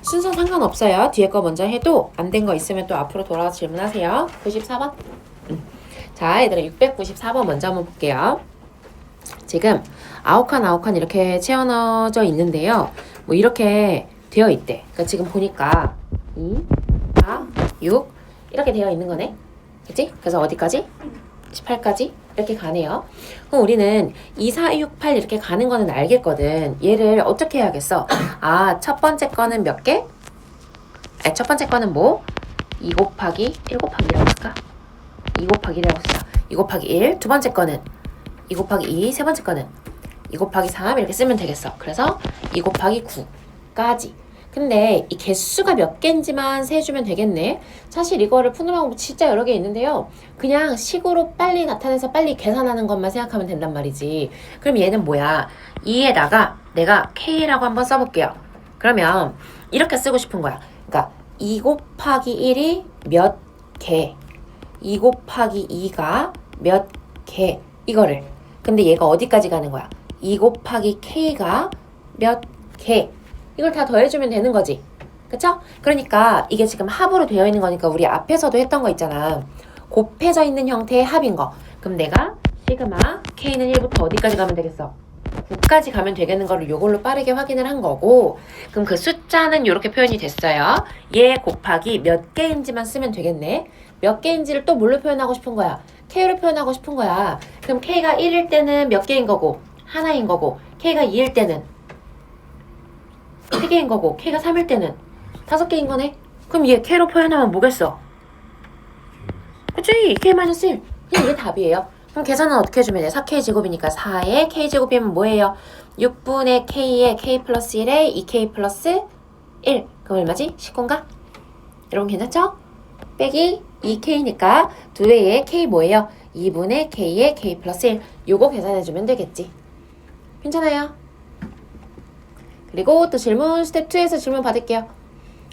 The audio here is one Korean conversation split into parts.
순서 상관없어요. 뒤에 거 먼저 해도 안 된 거 있으면 또 앞으로 돌아와서 질문하세요. 94번. 자, 얘들아 694번 먼저 한번 볼게요. 지금 아홉 칸 이렇게 채워넣어져 있는데요. 뭐 이렇게 되어 있대. 그러니까 지금 보니까 2, 4, 6 이렇게 되어 있는 거네. 그치? 그래서 어디까지? 18까지 이렇게 가네요. 그럼 우리는 2, 4, 6, 8 이렇게 가는 거는 알겠거든. 얘를 어떻게 해야겠어? 아, 첫 번째 거는 몇 개? 첫 번째 거는 뭐? 2 곱하기 1 곱하기 1이라고 쓸까? 2 곱하기 1이라고 쓰자. 2 곱하기 1. 두 번째 거는 2 곱하기 2. 세 번째 거는 2 곱하기 3 이렇게 쓰면 되겠어. 그래서 2 곱하기 9까지. 근데 이 개수가 몇 개인지만 세주면 되겠네. 사실 이거를 푸는 방법 진짜 여러 개 있는데요. 그냥 식으로 빨리 나타내서 빨리 계산하는 것만 생각하면 된단 말이지. 그럼 얘는 뭐야? 2에다가 내가 K라고 한번 써볼게요. 그러면 이렇게 쓰고 싶은 거야. 그러니까 2 곱하기 1이 몇 개, 2 곱하기 2가 몇 개, 이거를. 근데 얘가 어디까지 가는 거야? 2 곱하기 K가 몇 개. 이걸 다 더해주면 되는 거지. 그쵸? 그러니까 이게 지금 합으로 되어 있는 거니까 우리 앞에서도 했던 거 있잖아. 곱해져 있는 형태의 합인 거. 그럼 내가 시그마 K는 1부터 어디까지 가면 되겠어? 9까지 가면 되겠는 거를 요걸로 빠르게 확인을 한 거고, 그럼 그 숫자는 이렇게 표현이 됐어요. 얘 곱하기 몇 개인지만 쓰면 되겠네. 몇 개인지를 또 뭘로 표현하고 싶은 거야? K로 표현하고 싶은 거야. 그럼 K가 1일 때는 몇 개인 거고? 하나인 거고, K가 2일 때는 3개인 거고, K가 3일 때는 5개인 거네? 그럼 얘 K로 표현하면 뭐겠어? 그치? K-1. 그냥 이게 답이에요. 그럼 계산은 어떻게 해주면 돼? 4K 제곱이니까 4의 K 제곱이면 뭐예요? 6분의 K에 K 플러스 1에 2K 플러스 1. 그럼 얼마지? 19인가? 여러분 괜찮죠? 빼기 2K니까 2배의 K 뭐예요? 2분의 K에 K 플러스 1. 요거 계산해주면 되겠지. 괜찮아요? 그리고 또 질문 스텝 2에서 질문 받을게요.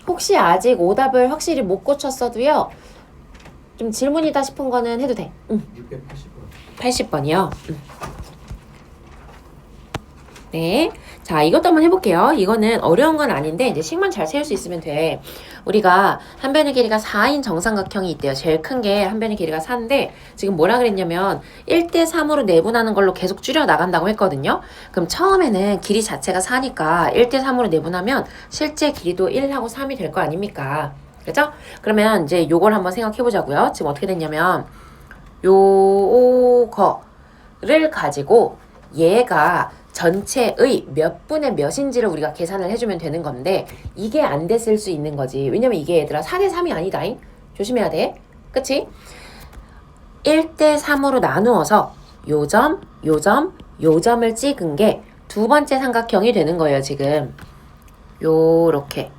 혹시 아직 오답을 확실히 못 고쳤어도요, 좀 질문이다 싶은 거는 해도 돼. 680번. 80번이요. 네. 자, 이것도 한번 해볼게요. 이거는 어려운 건 아닌데, 이제 식만 잘 세울 수 있으면 돼. 우리가 한 변의 길이가 4인 정삼각형이 있대요. 제일 큰 게 한 변의 길이가 4인데, 지금 뭐라 그랬냐면, 1대 3으로 내분하는 걸로 계속 줄여 나간다고 했거든요. 그럼 처음에는 길이 자체가 4니까 1대 3으로 내분하면 실제 길이도 1하고 3이 될 거 아닙니까? 그죠? 그러면 이제 요걸 한번 생각해 보자고요. 지금 어떻게 됐냐면, 요거를 가지고 얘가 전체의 몇 분의 몇인지를 우리가 계산을 해주면 되는 건데, 이게 안 됐을 수 있는 거지. 왜냐면 이게 얘들아 4대 3이 아니다잉. 조심해야 돼. 그치? 1대 3으로 나누어서 요점, 요점, 요점을 찍은 게 두 번째 삼각형이 되는 거예요, 지금. 요렇게.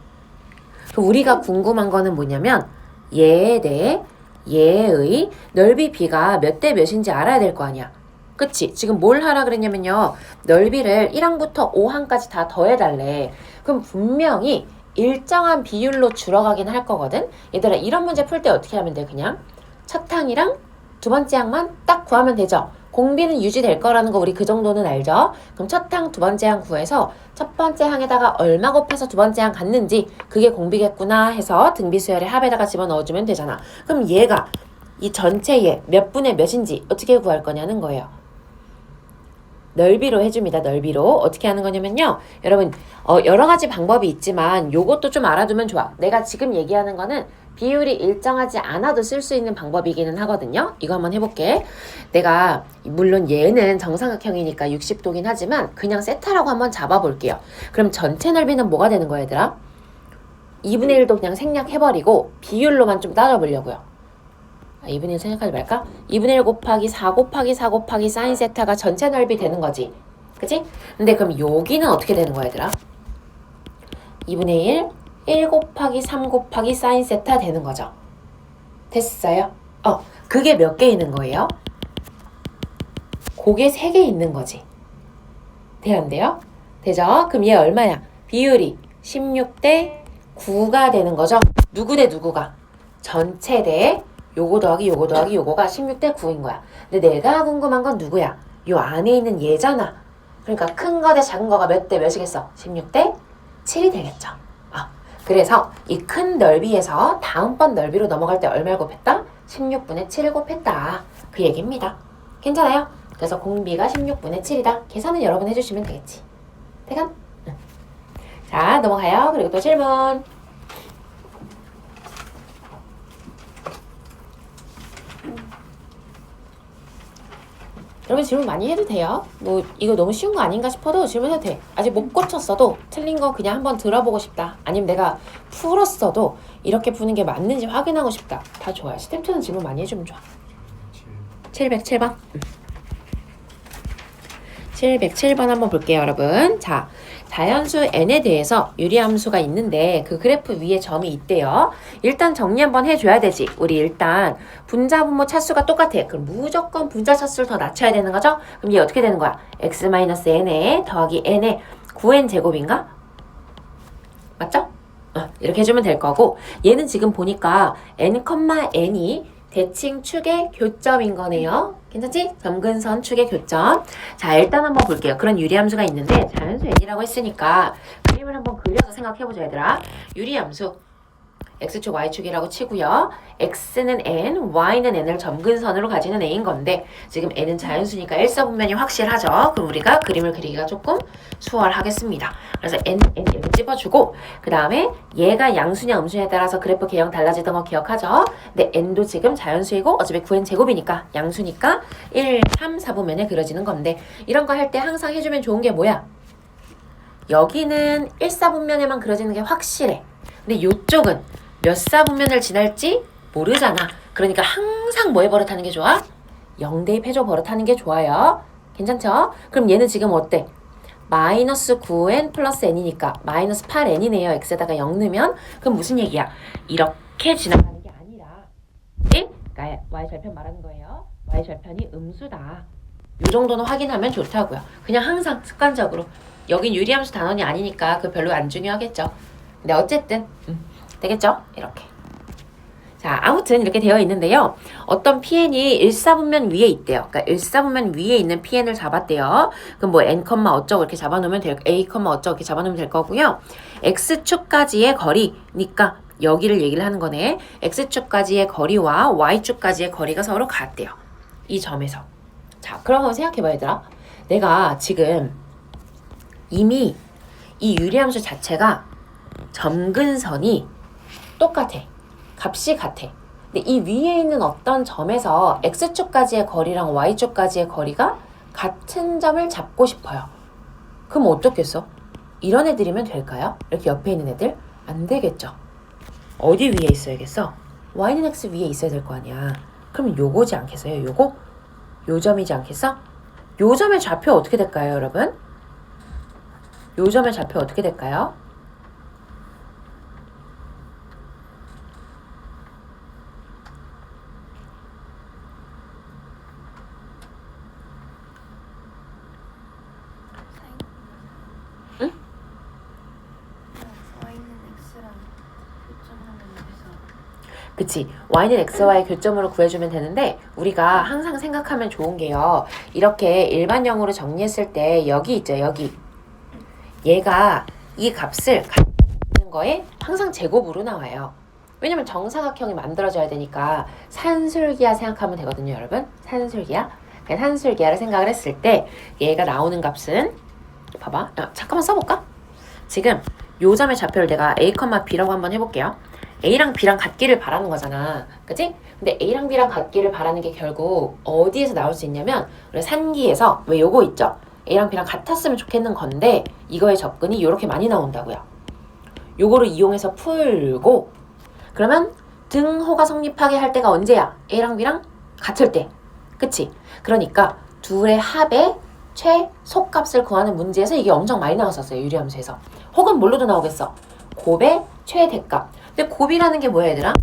우리가 궁금한 거는 뭐냐면 얘에 대해 얘의 넓이 B가 몇 대 몇인지 알아야 될 거 아니야. 그치? 지금 뭘 하라 그랬냐면요, 넓이를 1항부터 5항까지 다 더해달래. 그럼 분명히 일정한 비율로 줄어가긴 할 거거든. 얘들아, 이런 문제 풀 때 어떻게 하면 돼? 그냥 첫 항이랑 두 번째 항만 딱 구하면 되죠. 공비는 유지될 거라는 거 우리 그 정도는 알죠? 그럼 첫 항, 두 번째 항 구해서 첫 번째 항에다가 얼마 곱해서 두 번째 항 갔는지, 그게 공비겠구나 해서 등비수열의 합에다가 집어넣어주면 되잖아. 그럼 얘가 이 전체의 몇 분의 몇인지 어떻게 구할 거냐는 거예요. 넓이로 해줍니다. 넓이로. 어떻게 하는 거냐면요, 여러분 여러 가지 방법이 있지만 요것도 좀 알아두면 좋아. 내가 지금 얘기하는 거는 비율이 일정하지 않아도 쓸 수 있는 방법이기는 하거든요. 이거 한번 해볼게. 내가 물론 얘는 정삼각형이니까 60도긴 하지만 그냥 세타라고 한번 잡아볼게요. 그럼 전체 넓이는 뭐가 되는 거야, 얘들아? 2분의 1도 그냥 생략해버리고 비율로만 좀 따져보려고요. 2분의 1 생각하지 말까? 2분의 1 곱하기 4 곱하기 4 곱하기 사인 세타가 전체 넓이 되는 거지. 그치? 근데 그럼 여기는 어떻게 되는 거야, 얘들아? 2분의 1 곱하기 3 곱하기 사인 세타 되는 거죠. 됐어요? 그게 몇 개 있는 거예요? 그게 3개 있는 거지. 돼요, 안 돼요? 되죠? 그럼 얘 얼마야? 비율이 16대 9가 되는 거죠. 누구 대 누구가? 전체 대 요거 더하기 요거 더하기 요거가 16대 9인 거야. 근데 내가 궁금한 건 누구야? 요 안에 있는 얘잖아. 그러니까 큰 거 대 작은 거가 몇 대 몇이겠어? 16대 7이 되겠죠. 그래서 이 큰 넓이에서 다음번 넓이로 넘어갈 때 얼마를 곱했다? 16분의 7을 곱했다. 그 얘기입니다. 괜찮아요? 그래서 공비가 16분의 7이다. 계산은 여러분 해주시면 되겠지. 대강? 응. 자, 넘어가요. 그리고 또 질문. 여러분 질문 많이 해도 돼요. 뭐 이거 너무 쉬운 거 아닌가 싶어도 질문해도 돼. 아직 못 고쳤어도 틀린 거 그냥 한번 들어보고 싶다. 아니면 내가 풀었어도 이렇게 푸는 게 맞는지 확인하고 싶다. 다 좋아요. 스탬2는 질문 많이 해주면 좋아. 707번. 707번 한번 볼게요, 여러분. 자, 자연수 n에 대해서 유리함수가 있는데 그 그래프 위에 점이 있대요. 일단 정리 한번 해줘야 되지. 우리 일단 분자 분모 차수가 똑같아. 그럼 무조건 분자 차수를 더 낮춰야 되는 거죠? 그럼 얘 어떻게 되는 거야? x-n에 더하기 n에 9n 제곱인가? 맞죠? 이렇게 해주면 될 거고, 얘는 지금 보니까 n,n이 대칭 축의 교점인 거네요. 괜찮지? 점근선 축의 교점. 자, 일단 한번 볼게요. 그런 유리함수가 있는데 자연수 n이라고 했으니까 그림을 한번 그려서 생각해보자, 얘들아. 유리함수 x축, y축이라고 치고요. x는 n, y는 n을 점근선으로 가지는 a인 건데 지금 n은 자연수니까 일사분면이 확실하죠. 그럼 우리가 그림을 그리기가 조금 수월하겠습니다. 그래서 n 이렇게 찝어주고 그 다음에 얘가 양수냐 음수냐에 따라서 그래프 개형 달라지던 거 기억하죠? 근데 n도 지금 자연수이고 어차피 9n 제곱이니까 양수니까 1, 3, 4분면에 그려지는 건데 이런 거 할 때 항상 해주면 좋은 게 뭐야? 여기는 1, 4분면에만 그려지는 게 확실해. 근데 이쪽은 몇 사분면을 지날지 모르잖아. 그러니까 항상 뭐에 버릇하는 게 좋아? 0대입 버릇하는 게 좋아요. 괜찮죠? 그럼 얘는 지금 어때? 마이너스 9n 플러스 n이니까 마이너스 8n이네요. x에다가 0 넣으면 그럼 무슨 얘기야? 이렇게 지나가는 게 아니라 그러니까 y절편 말하는 거예요. y절편이 음수다. 요 정도는 확인하면 좋다고요. 그냥 항상 습관적으로. 여긴 유리함수 단원이 아니니까 그 별로 안 중요하겠죠. 근데 어쨌든 되겠죠? 이렇게. 자, 아무튼 이렇게 되어 있는데요. 어떤 PN이 1사분면 위에 있대요. 그러니까 1사분면 위에 있는 PN을 잡았대요. 그럼 뭐 N, 어쩌고 이렇게 잡아놓으면 될, A, 어쩌고 이렇게 잡아놓으면 될 거고요. X축까지의 거리니까 여기를 얘기를 하는 거네. X축까지의 거리와 Y축까지의 거리가 서로 같대요. 이 점에서. 자, 그럼 한번 생각해봐, 얘들아. 내가 지금 이미 이 유리함수 자체가 점근선이 똑같아. 값이 같아. 근데 이 위에 있는 어떤 점에서 X축까지의 거리랑 Y축까지의 거리가 같은 점을 잡고 싶어요. 그럼 어떻겠어? 이런 애들이면 될까요? 이렇게 옆에 있는 애들? 안 되겠죠. 어디 위에 있어야겠어? Y는 X 위에 있어야 될 거 아니야. 그럼 요거지 않겠어요? 요거? 요 점이지 않겠어? 요 점의 좌표 어떻게 될까요, 여러분? 요 점의 좌표 어떻게 될까요? 그치. y는 x와의 교점으로 구해주면 되는데 우리가 항상 생각하면 좋은 게요. 이렇게 일반형으로 정리했을 때 여기 있죠. 여기. 얘가 이 값을 갖는 거에 항상 제곱으로 나와요. 왜냐면 정사각형이 만들어져야 되니까 산술기하 생각하면 되거든요. 여러분. 산술기하. 산술기하를 생각을 했을 때 얘가 나오는 값은 봐봐. 잠깐만 써볼까? 지금 요 점의 좌표를 내가 a, b라고 한번 해볼게요. A랑 B랑 같기를 바라는 거잖아. 그치? 근데 A랑 B랑 같기를 바라는 게 결국 어디에서 나올 수 있냐면 우리 산기에서 왜 요거 있죠? A랑 B랑 같았으면 좋겠는 건데 이거의 접근이 요렇게 많이 나온다고요. 요거를 이용해서 풀고 그러면 등호가 성립하게 할 때가 언제야? A랑 B랑 같을 때. 그치? 그러니까 둘의 합의 최소값을 구하는 문제에서 이게 엄청 많이 나왔었어요. 유리함수에서. 혹은 뭘로도 나오겠어? 곱의 최대값. 근데 곱이라는 게 뭐야, 얘들아?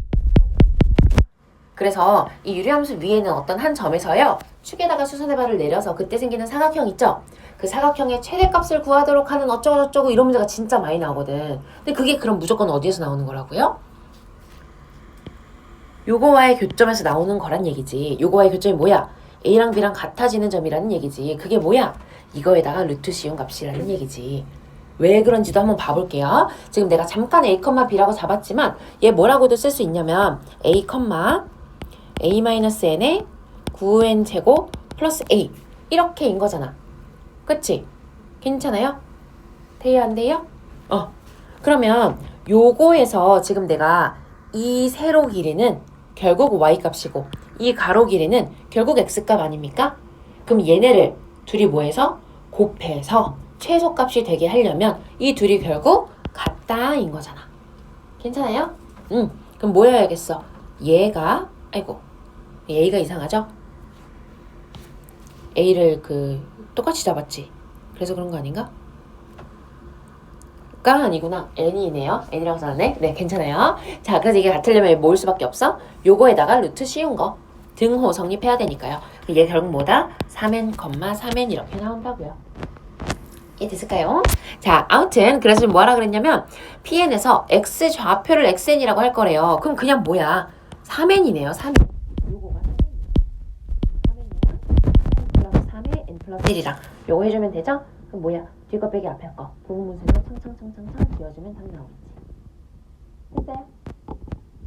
그래서 이 유리함수 위에는 어떤 한 점에서요. 축에다가 수선의 발을 내려서 그때 생기는 사각형 있죠? 그 사각형의 최대값을 구하도록 하는 어쩌고저쩌고 이런 문제가 진짜 많이 나오거든. 근데 그게 그럼 무조건 어디에서 나오는 거라고요? 요거와의 교점에서 나오는 거란 얘기지. 요거와의 교점이 뭐야? A랑 B랑 같아지는 점이라는 얘기지. 그게 뭐야? 이거에다가 루트 씌운 값이라는 얘기지. 왜 그런지도 한번 봐볼게요. 지금 내가 잠깐 a, b라고 잡았지만 얘 뭐라고도 쓸 수 있냐면 a, a-n의 9n 제곱 플러스 a 이렇게인 거잖아. 그치? 괜찮아요? 돼요 안 돼요? 그러면 요거에서 지금 내가 이 세로 길이는 결국 y값이고 이 가로 길이는 결국 x값 아닙니까? 그럼 얘네를 둘이 뭐해서? 곱해서 최소값이 되게 하려면 이 둘이 결국 같다인 거잖아. 괜찮아요? 그럼 뭐 해야겠어? 얘가 A가 이상하죠? A를 똑같이 잡았지. 그래서 그런 거 아닌가? 가 아니구나. N이네요. N이라고 써놨네. 네, 괜찮아요. 자, 그래서 이게 같으려면 모을 수밖에 없어. 요거에다가 루트 씌운 거. 등호 성립해야 되니까요. 이게 결국 뭐다? 3n, 3n 이렇게 나온다고요. 이해됐을까요? 자, 아무튼 그래서 뭐 하라 그랬냐면 PN에서 x 좌표를 xn이라고 할 거래요. 그럼 그냥 뭐야? 3n이네요. 3n. 요거가 3n이랑 3n 플러스 3의 n 플러스 1이랑 요거 해주면 되죠? 그럼 뭐야? 뒤 거 빼기 앞에 거. 부분분수에서 창창 지워주면 딱 나오겠지. 됐어요?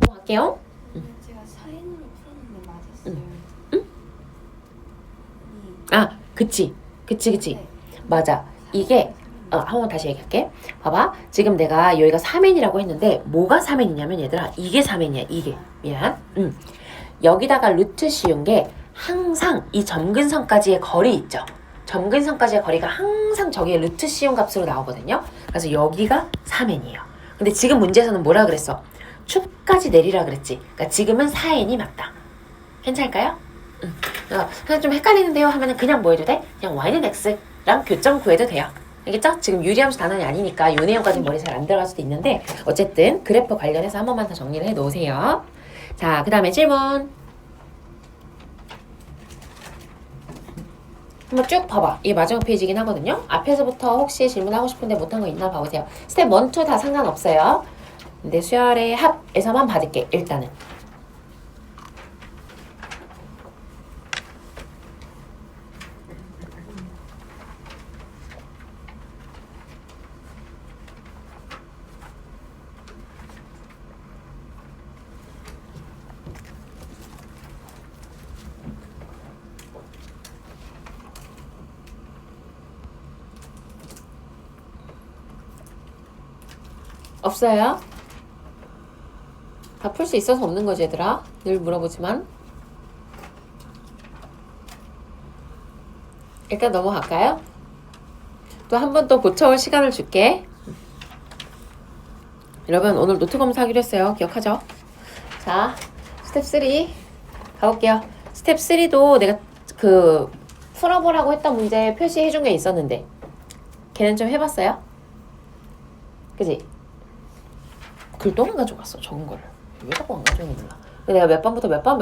넘어갈게요. 제가 사인으로 풀었는데 맞았어요. 아, 그치. 네. 맞아. 이게 한번 다시 얘기할게. 봐봐. 지금 내가 여기가 3n이라고 했는데 뭐가 3n이냐면 얘들아 이게 3n이야. 이게. 미안. 여기다가 루트 씌운 게 항상 이 점근선까지의 거리 있죠. 점근선까지의 거리가 항상 저기에 루트 씌운 값으로 나오거든요. 그래서 여기가 3n이에요. 근데 지금 문제에서는 뭐라 그랬어? 축까지 내리라 그랬지. 그러니까 지금은 4n이 맞다. 괜찮을까요? 그냥 좀 헷갈리는데요 하면은 그냥 뭐 해도 돼? 그냥 y는 x랑 교점 구해도 돼요. 알겠죠? 지금 유리함수 단원이 아니니까 요 내용까지 머리 잘 안 들어갈 수도 있는데 어쨌든 그래프 관련해서 한 번만 더 정리를 해 놓으세요. 자, 그 다음에 질문 한번 쭉 봐봐. 이게 마지막 페이지긴 하거든요. 앞에서부터 혹시 질문하고 싶은데 못한 거 있나 봐보세요. 스텝 1, 2 다 상관없어요. 근데 수열의 합에서만 받을게. 일단은 없어요? 다 풀 수 있어서 없는 거지 얘들아. 늘 물어보지만 일단 넘어갈까요? 또 한 번 또 고쳐올 시간을 줄게. 여러분 오늘 노트 검사하기로 했어요. 기억하죠? 자, 스텝 3 가볼게요. 스텝 3도 내가 풀어보라고 했던 문제 표시해준 게 있었는데 걔는 좀 해봤어요? 그지? 글 또 안 가져갔어. 적은 거를 왜 자꾸 안 가져오는 몰라. 내가 몇 번부터 몇 번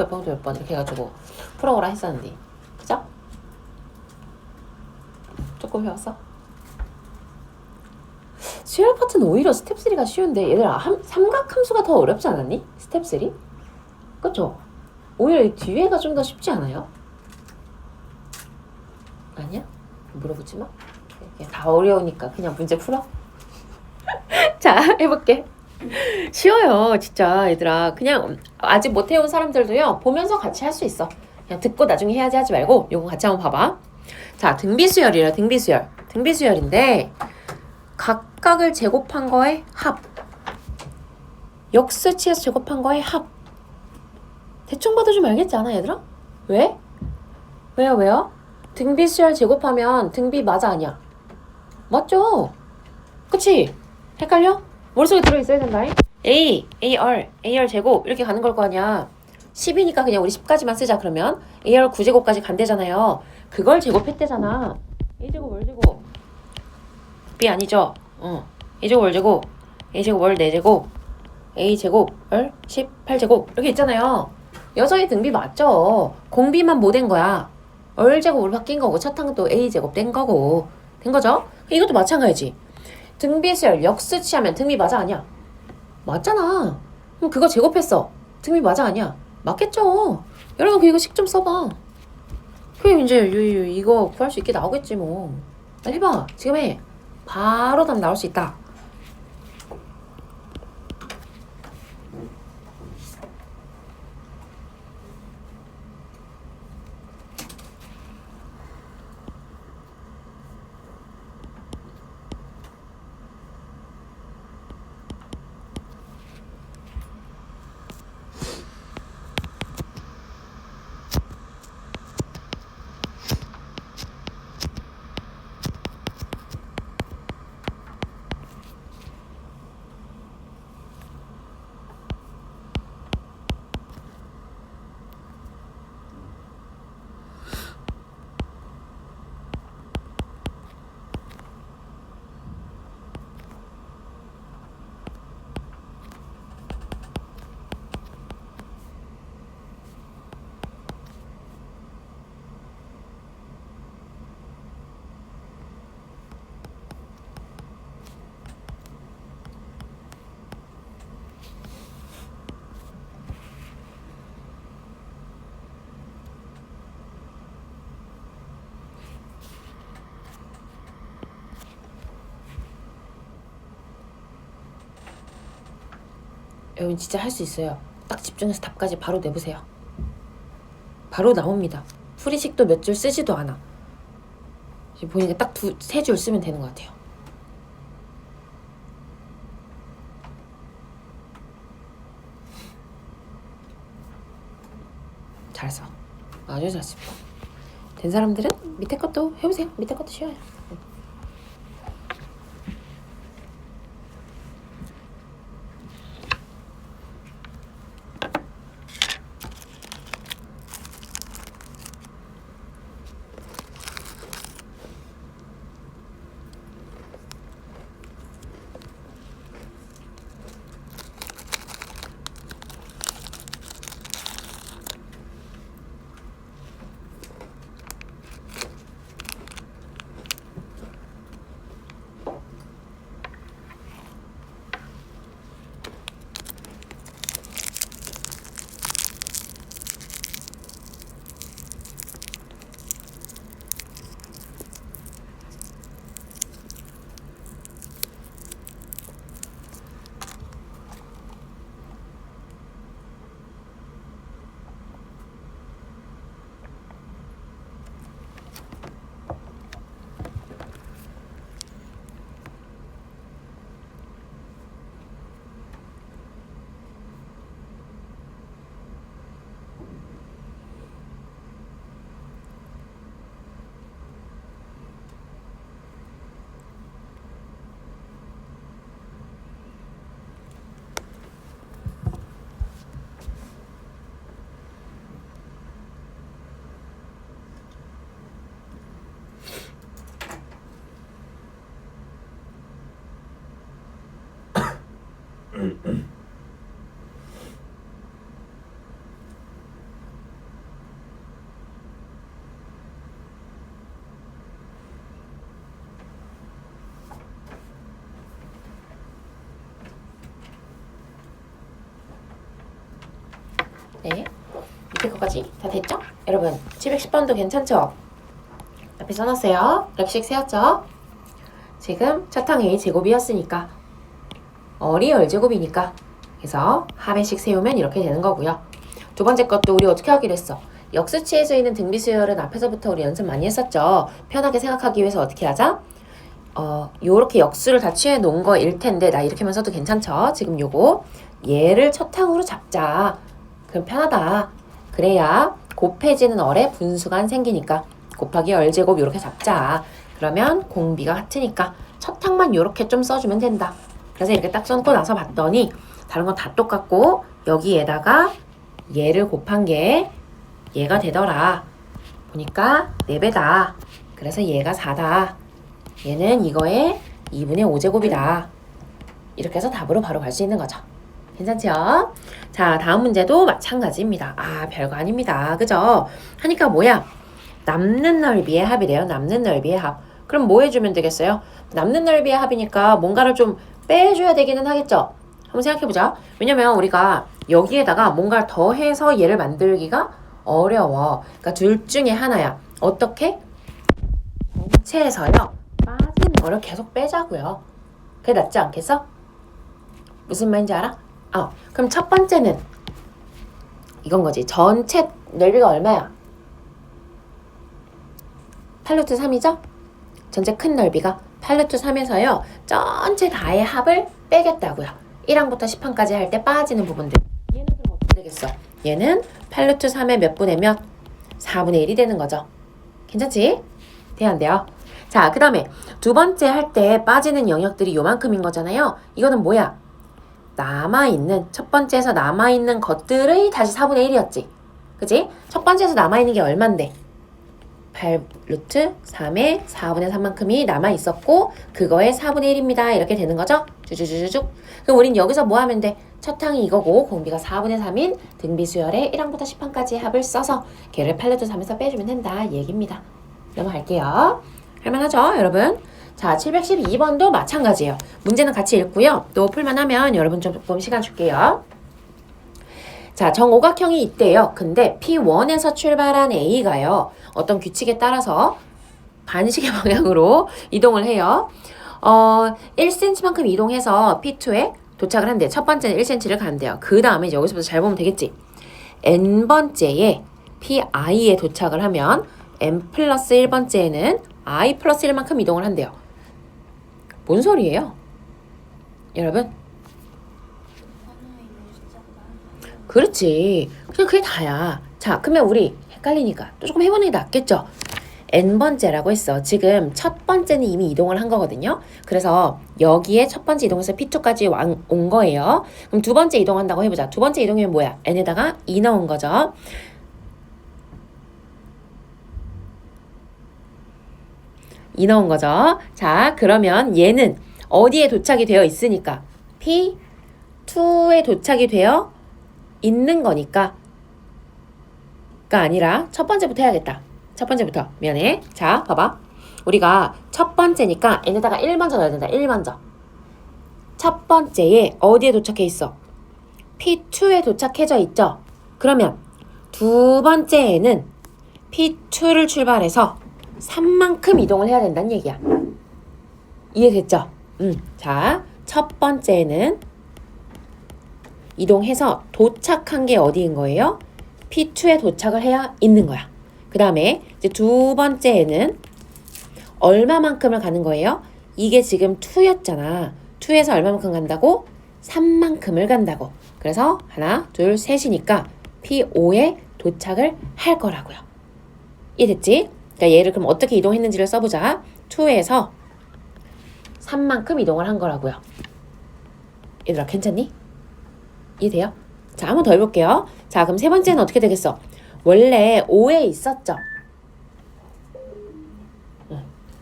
이렇게 해가지고 풀어보라 했었는데 그죠? 조금 해왔어? 수열 파트는 오히려 스텝 3가 쉬운데 얘들아 삼각함수가 더 어렵지 않았니? 스텝 3? 그쵸? 오히려 이 뒤에가 좀 더 쉽지 않아요? 아니야? 물어보지 마. 다 어려우니까 그냥 문제 풀어. 자, 해볼게. 쉬워요 진짜 얘들아. 그냥 아직 못 해온 사람들도요 보면서 같이 할 수 있어. 그냥 듣고 나중에 해야지 하지 말고 요거 같이 한번 봐봐. 자, 등비수열이라 등비수열인데 각각을 제곱한 거의 합, 역수치에서 제곱한 거의 합. 대충 봐도 좀 알겠지 않아 얘들아? 왜? 왜요? 등비수열 제곱하면 등비 맞아 아니야? 맞죠? 그치? 헷갈려? 머릿속에 들어있어야 된다. AR 제곱 이렇게 가는 걸 거 아니야. 10이니까 그냥 우리 10까지만 쓰자. 그러면 AR 9제곱까지 간대잖아요. 그걸 제곱했대잖아. A제곱 월제곱 B 아니죠? A제곱 월제곱 A제곱 월 4제곱 A제곱 월 18제곱 이렇게 있잖아요. 여성의 등비 맞죠? 공비만 못된 거야. 월제곱으로 바뀐 거고 차탕은 또 A제곱 된 거고 된 거죠? 이것도 마찬가지지. 등비수열 역수치하면 등비 맞아 아니야? 맞잖아. 그럼 그거 제곱했어. 등비 맞아 아니야? 맞겠죠. 여러분 이거 식 좀 써봐. 그럼 이제 이거 구할 수 있게 나오겠지 뭐. 해봐. 지금 해. 바로 답 나올 수 있다. 여러분 진짜 할 수 있어요. 딱 집중해서 답까지 바로 내보세요. 바로 나옵니다. 풀이식도 몇 줄 쓰지도 않아. 지금 보니까 딱 세 줄 쓰면 되는 것 같아요. 잘했어. 아주 잘했어. 된 사람들은 밑에 것도 해보세요. 밑에 것도 쉬워요. 네, 밑에 거까지 다 됐죠? 여러분 710번도 괜찮죠? 앞에 써놨어요. 렉식 세웠죠? 지금 차탕이 제곱이었으니까 어리 열제곱이니까 그래서 합의식 세우면 이렇게 되는 거고요. 두 번째 것도 우리 어떻게 하기로 했어? 역수치에서 있는 등비수열은 앞에서부터 우리 연습 많이 했었죠. 편하게 생각하기 위해서 어떻게 하자? 요렇게 역수를 다 취해 놓은 거일 텐데 나 이렇게만 써도 괜찮죠? 지금 요거 얘를 첫항으로 잡자. 그럼 편하다. 그래야 곱해지는 얼에 분수가 생기니까 곱하기 열제곱 이렇게 잡자. 그러면 공비가 같으니까 첫항만 요렇게 좀 써주면 된다. 그래서 이렇게 딱 써놓고 나서 봤더니 다른 건 다 똑같고 여기에다가 얘를 곱한 게 얘가 되더라. 보니까 4배다. 그래서 얘가 4다. 얘는 이거의 2분의 5제곱이다. 이렇게 해서 답으로 바로 갈 수 있는 거죠. 괜찮죠? 자, 다음 문제도 마찬가지입니다. 아, 별거 아닙니다. 그죠? 하니까 뭐야? 남는 넓이의 합이래요. 남는 넓이의 합. 그럼 뭐 해주면 되겠어요? 남는 넓이의 합이니까 뭔가를 좀 빼줘야 되기는 하겠죠? 한번 생각해보자. 왜냐면 우리가 여기에다가 뭔가를 더해서 얘를 만들기가 어려워. 그러니까 둘 중에 하나야. 어떻게? 전체에서요. 빠지는 거를 계속 빼자고요. 그게 낫지 않겠어? 무슨 말인지 알아? 그럼 첫 번째는 이건 거지. 전체 넓이가 얼마야? 8루트 3이죠? 전체 큰 넓이가 8루트 3에서요. 전체 다의 합을 빼겠다고요. 1항부터 10항까지 할 때 빠지는 부분들. 얘는 그럼 어떻게 되겠어? 얘는 8루트 3의 몇 분의 몇? 4분의 1이 되는 거죠. 괜찮지? 돼요, 안 돼요? 자, 그 다음에 두 번째 할 때 빠지는 영역들이 요만큼인 거잖아요. 이거는 뭐야? 남아있는, 첫 번째에서 남아있는 것들의 다시 4분의 1이었지. 그치? 첫 번째에서 남아있는 게 얼만데? 8루트 3의 4분의 3만큼이 남아있었고 그거의 4분의 1입니다. 이렇게 되는 거죠? 주주주주쭉. 그럼 우린 여기서 뭐 하면 돼? 첫 항이 이거고 공비가 4분의 3인 등비수열의 1항부터 10항까지 합을 써서 걔를 8루트 3에서 빼주면 된다. 이 얘기입니다. 넘어갈게요. 할만하죠, 여러분? 자, 712번도 마찬가지예요. 문제는 같이 읽고요. 또 풀만 하면 여러분 조금 시간 줄게요. 자, 정오각형이 있대요. 근데 P1에서 출발한 A가요. 어떤 규칙에 따라서 반시계 방향으로 이동을 해요. 1cm만큼 이동해서 P2에 도착을 한대요. 첫 번째는 1cm를 간대요. 그 다음에 여기서부터 잘 보면 되겠지. n번째에 PI에 도착을 하면 n 플러스 1번째에는 I 플러스 1만큼 이동을 한대요. 뭔 소리예요? 여러분? 그렇지. 그냥 그게 다야. 자, 그러면 우리 헷갈리니까 또 조금 해보는 게 낫겠죠? n번째라고 했어. 지금 첫 번째는 이미 이동을 한 거거든요. 그래서 여기에 첫 번째 이동해서 P2까지 온 거예요. 그럼 두 번째 이동한다고 해보자. 두 번째 이동이면 뭐야? n에다가 2 넣은 거죠. 이 넣은 거죠. 자, 그러면 얘는 어디에 도착이 되어 있으니까 P2에 도착이 되어 있는 거니까 가 아니라 첫 번째부터 해야겠다. 첫 번째부터. 미안해. 자, 봐봐. 우리가 첫 번째니까 n에다가 1 먼저 넣어야 된다. 1 먼저. 첫 번째에 어디에 도착해 있어? P2에 도착해져 있죠? 그러면 두 번째에는 P2를 출발해서 3만큼 이동을 해야 된다는 얘기야. 이해됐죠? 자, 첫 번째는 이동해서 도착한 게 어디인 거예요? P2에 도착을 해야 있는 거야. 그 다음에 이제 두 번째에는 얼마만큼을 가는 거예요? 이게 지금 2였잖아. 2에서 얼마만큼 간다고? 3만큼을 간다고. 그래서 하나, 둘, 셋이니까 P5에 도착을 할 거라고요. 이해됐지? 그러니까 얘를 그럼 어떻게 이동했는지를 써보자. 2에서 3만큼 이동을 한 거라고요. 얘들아, 괜찮니? 이해돼요? 자, 한 번 더 해볼게요. 자, 그럼 세 번째는 어떻게 되겠어? 원래 5에 있었죠?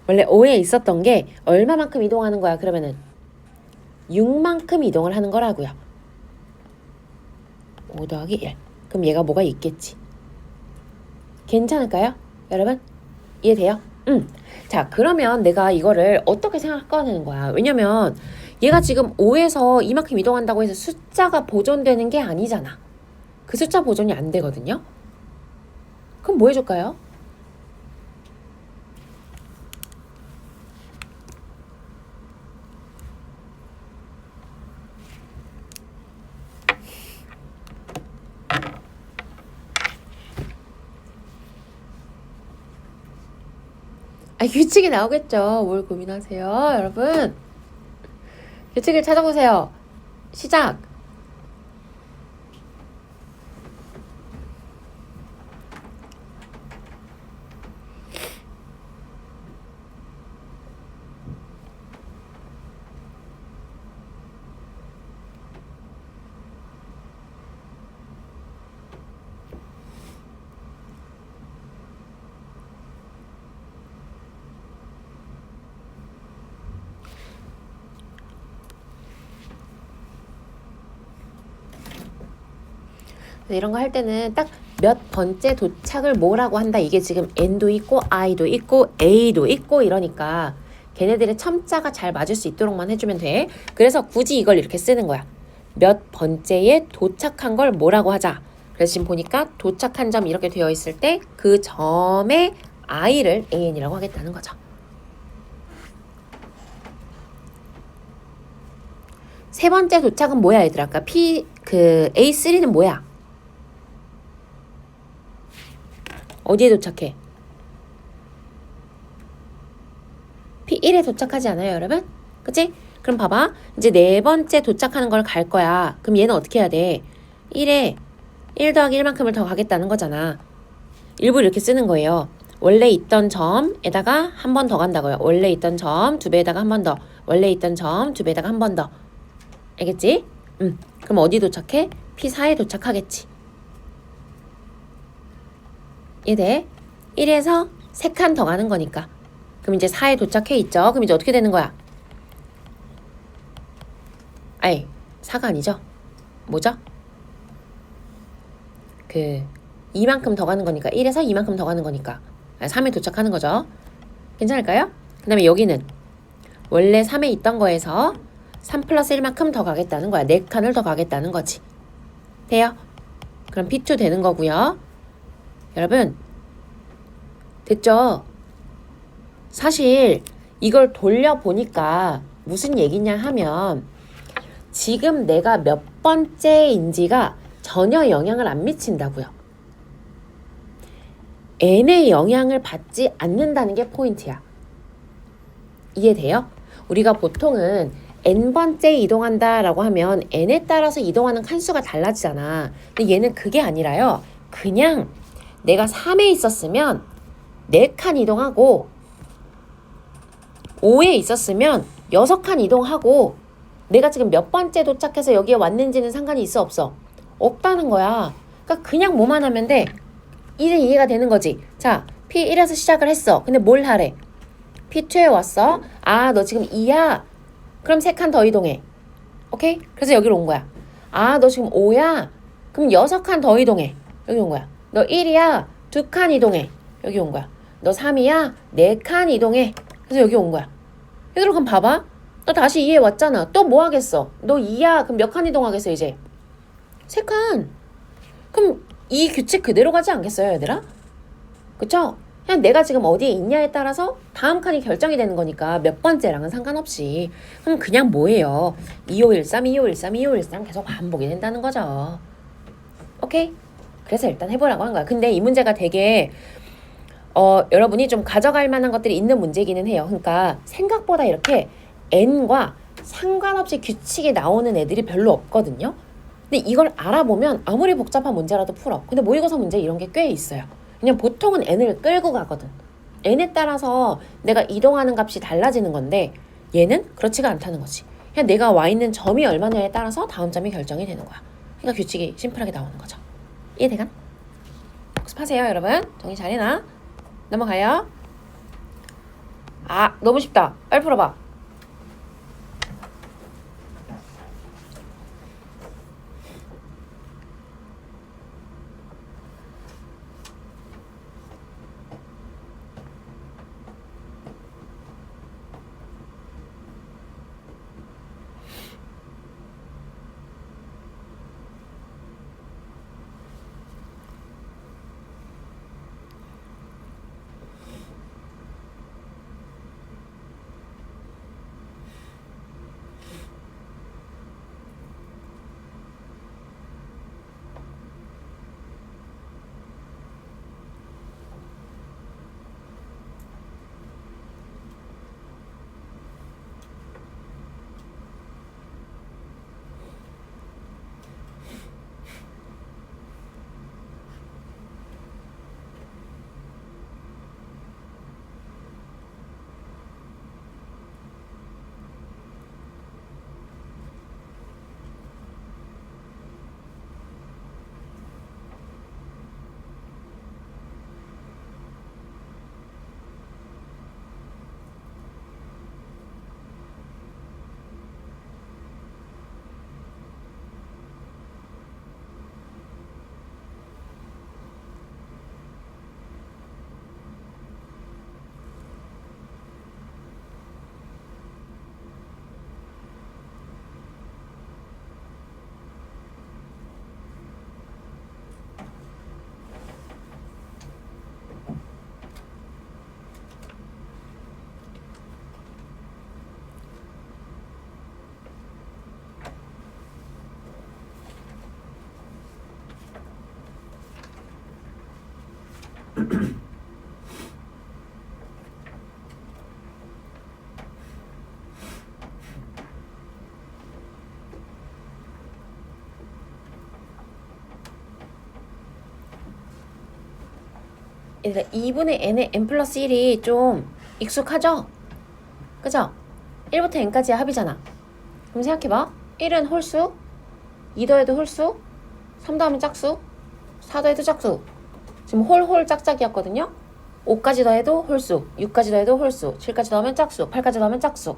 원래 5에 있었던 게 얼마만큼 이동하는 거야? 그러면은 6만큼 이동을 하는 거라고요. 5 더하기 1. 그럼 얘가 뭐가 있겠지? 괜찮을까요? 여러분? 이해돼요? 자, 그러면 내가 이거를 어떻게 생각하는 거야? 왜냐면 얘가 지금 5에서 이만큼 이동한다고 해서 숫자가 보존되는 게 아니잖아. 그 숫자 보존이 안 되거든요. 그럼 뭐 해줄까요? 규칙이 나오겠죠. 뭘 고민하세요, 여러분? 규칙을 찾아보세요. 시작! 이런 거 할 때는 딱 몇 번째 도착을 뭐라고 한다. 이게 지금 n도 있고 i도 있고 a도 있고 이러니까 걔네들의 첨자가 잘 맞을 수 있도록만 해주면 돼. 그래서 굳이 이걸 이렇게 쓰는 거야. 몇 번째에 도착한 걸 뭐라고 하자. 그래서 지금 보니까 도착한 점 이렇게 되어 있을 때 그 점의 i를 an이라고 하겠다는 거죠. 세 번째 도착은 뭐야, 얘들아? 아까 A3는 뭐야? 어디에 도착해? P1에 도착하지 않아요, 여러분? 그치? 그럼 봐봐. 이제 네 번째 도착하는 걸 갈 거야. 그럼 얘는 어떻게 해야 돼? 1에 1 더하기 1만큼을 더 가겠다는 거잖아. 일부러 이렇게 쓰는 거예요. 원래 있던 점에다가 한 번 더 간다고요. 원래 있던 점 2배에다가 한 번 더. 원래 있던 점 2배에다가 한 번 더. 알겠지? 그럼 어디 도착해? P4에 도착하겠지. 이해돼? 1에서 3칸 더 가는 거니까. 그럼 이제 4에 도착해 있죠? 그럼 이제 어떻게 되는 거야? 아이, 4가 아니죠? 뭐죠? 2만큼 더 가는 거니까. 1에서 2만큼 더 가는 거니까. 3에 도착하는 거죠. 괜찮을까요? 그 다음에 여기는 원래 3에 있던 거에서 3 플러스 1만큼 더 가겠다는 거야. 4칸을 더 가겠다는 거지. 돼요? 그럼 P2 되는 거고요. 여러분, 됐죠? 사실 이걸 돌려보니까 무슨 얘기냐 하면 지금 내가 몇 번째인지가 전혀 영향을 안 미친다고요. n의 영향을 받지 않는다는 게 포인트야. 이해돼요? 우리가 보통은 n번째 이동한다 라고 하면 n에 따라서 이동하는 칸수가 달라지잖아. 근데 얘는 그게 아니라요. 그냥 내가 3에 있었으면 4칸 이동하고 5에 있었으면 6칸 이동하고 내가 지금 몇 번째 도착해서 여기에 왔는지는 상관이 있어 없어? 없다는 거야. 그러니까 그냥 뭐만 하면 돼. 이제 이해가 되는 거지. 자, P1에서 시작을 했어. 근데 뭘 하래? P2에 왔어. 아, 너 지금 2야? 그럼 3칸 더 이동해. 오케이? 그래서 여기로 온 거야. 아, 너 지금 5야? 그럼 6칸 더 이동해. 여기 온 거야. 너 1이야? 2칸 이동해. 여기 온 거야. 너 3이야? 4칸 이동해. 그래서 여기 온 거야. 얘들아, 그럼 봐봐. 너 다시 2에 왔잖아. 또 뭐 하겠어? 너 2야? 그럼 몇 칸 이동하겠어, 이제? 3칸. 그럼 이 규칙 그대로 가지 않겠어요, 얘들아? 그쵸? 그냥 내가 지금 어디에 있냐에 따라서 다음 칸이 결정이 되는 거니까 몇 번째랑은 상관없이. 그럼 그냥 뭐예요? 2513, 2513, 2513 계속 반복이 된다는 거죠. 오케이? 그래서 일단 해보라고 한 거야. 근데 이 문제가 되게 여러분이 좀 가져갈 만한 것들이 있는 문제기는 해요. 그러니까 생각보다 이렇게 n과 상관없이 규칙이 나오는 애들이 별로 없거든요. 근데 이걸 알아보면 아무리 복잡한 문제라도 풀어. 근데 모의고사 문제 이런 게 꽤 있어요. 그냥 보통은 n을 끌고 가거든. n에 따라서 내가 이동하는 값이 달라지는 건데 얘는 그렇지가 않다는 거지. 그냥 내가 와 있는 점이 얼마냐에 따라서 다음 점이 결정이 되는 거야. 그러니까 규칙이 심플하게 나오는 거죠. 이해되가? 복습하세요, 여러분. 정리 잘해놔. 넘어가요. 아, 너무 쉽다. 빨리 풀어봐. 얘들아 2분의 n의 n 플러스 1이 좀 익숙하죠? 그죠? 1부터 n까지의 합이잖아. 그럼 생각해봐. 1은 홀수, 2 더해도 홀수, 3 더하면 짝수, 4 더해도 짝수. 지금 홀홀 짝짝이었거든요. 5까지 더해도 홀수, 6까지 더해도 홀수, 7까지 더하면 짝수, 8까지 더하면 짝수.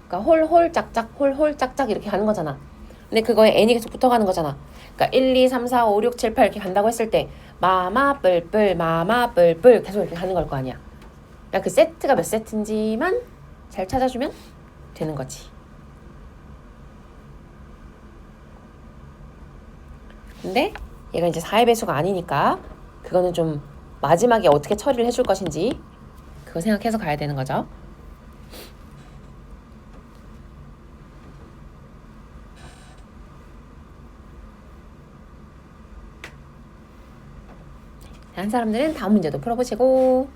그러니까 홀홀 짝짝, 홀홀 짝짝 이렇게 가는 거잖아. 근데 그거에 n이 계속 붙어가는 거잖아. 그러니까 1, 2, 3, 4, 5, 6, 7, 8 이렇게 간다고 했을 때 마마 뿔뿔 마마 뿔뿔 계속 이렇게 가는 걸 거 아니야. 그러니까 그 세트가 몇 세트인지만 잘 찾아주면 되는 거지. 근데 얘가 이제 4의 배수가 아니니까 그거는 좀 마지막에 어떻게 처리를 해줄 것인지 그거 생각해서 가야 되는 거죠. 한 사람들은 다음 문제도 풀어보시고.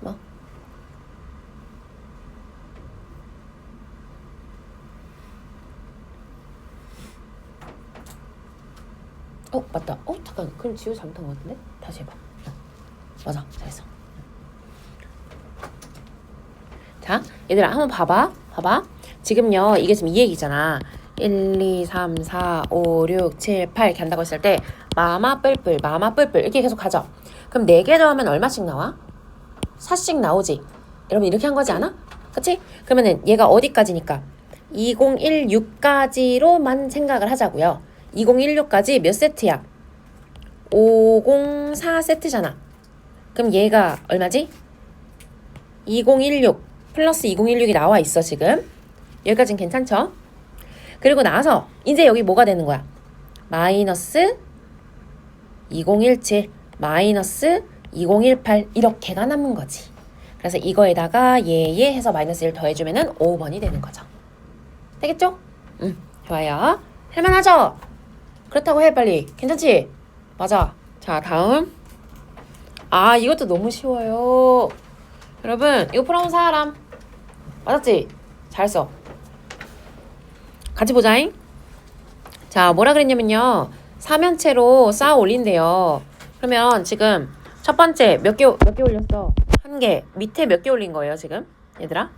뭐? 맞다. 잠깐. 그럼 지우 잘못한 것 같은데? 다시 해봐. 맞아. 잘했어. 자, 얘들아 한번 봐봐. 지금요. 이게 지금 이 얘기잖아. 1, 2, 3, 4, 5, 6, 7, 8 이렇게 한다고 했을 때 마마 뿔뿔 이렇게 계속 가죠. 그럼 4개 더하면 얼마씩 나와? 4씩 나오지. 여러분 이렇게 한 거지 않아? 그치? 그러면은 얘가 어디까지니까 2016까지로만 생각을 하자고요. 2016까지 몇 세트야? 504 세트잖아. 그럼 얘가 얼마지? 2016 플러스 2016이 나와 있어 지금. 여기까지는 괜찮죠? 그리고 나서 이제 여기 뭐가 되는 거야? 마이너스 2017 마이너스 2018 이렇게가 남은 거지. 그래서 이거에다가 얘 해서 마이너스 1 더해주면은 5번이 되는 거죠. 되겠죠? 좋아요. 할만하죠? 그렇다고 해 빨리. 괜찮지? 맞아. 자 다음. 이것도 너무 쉬워요. 여러분 이거 풀어본 사람 맞았지? 잘했어. 같이 보자잉. 자 뭐라 그랬냐면요. 사면체로 쌓아 올린대요. 그러면 지금 첫 번째 몇 개 올렸어? 1개. 밑에 몇 개 올린 거예요 지금? 얘들아?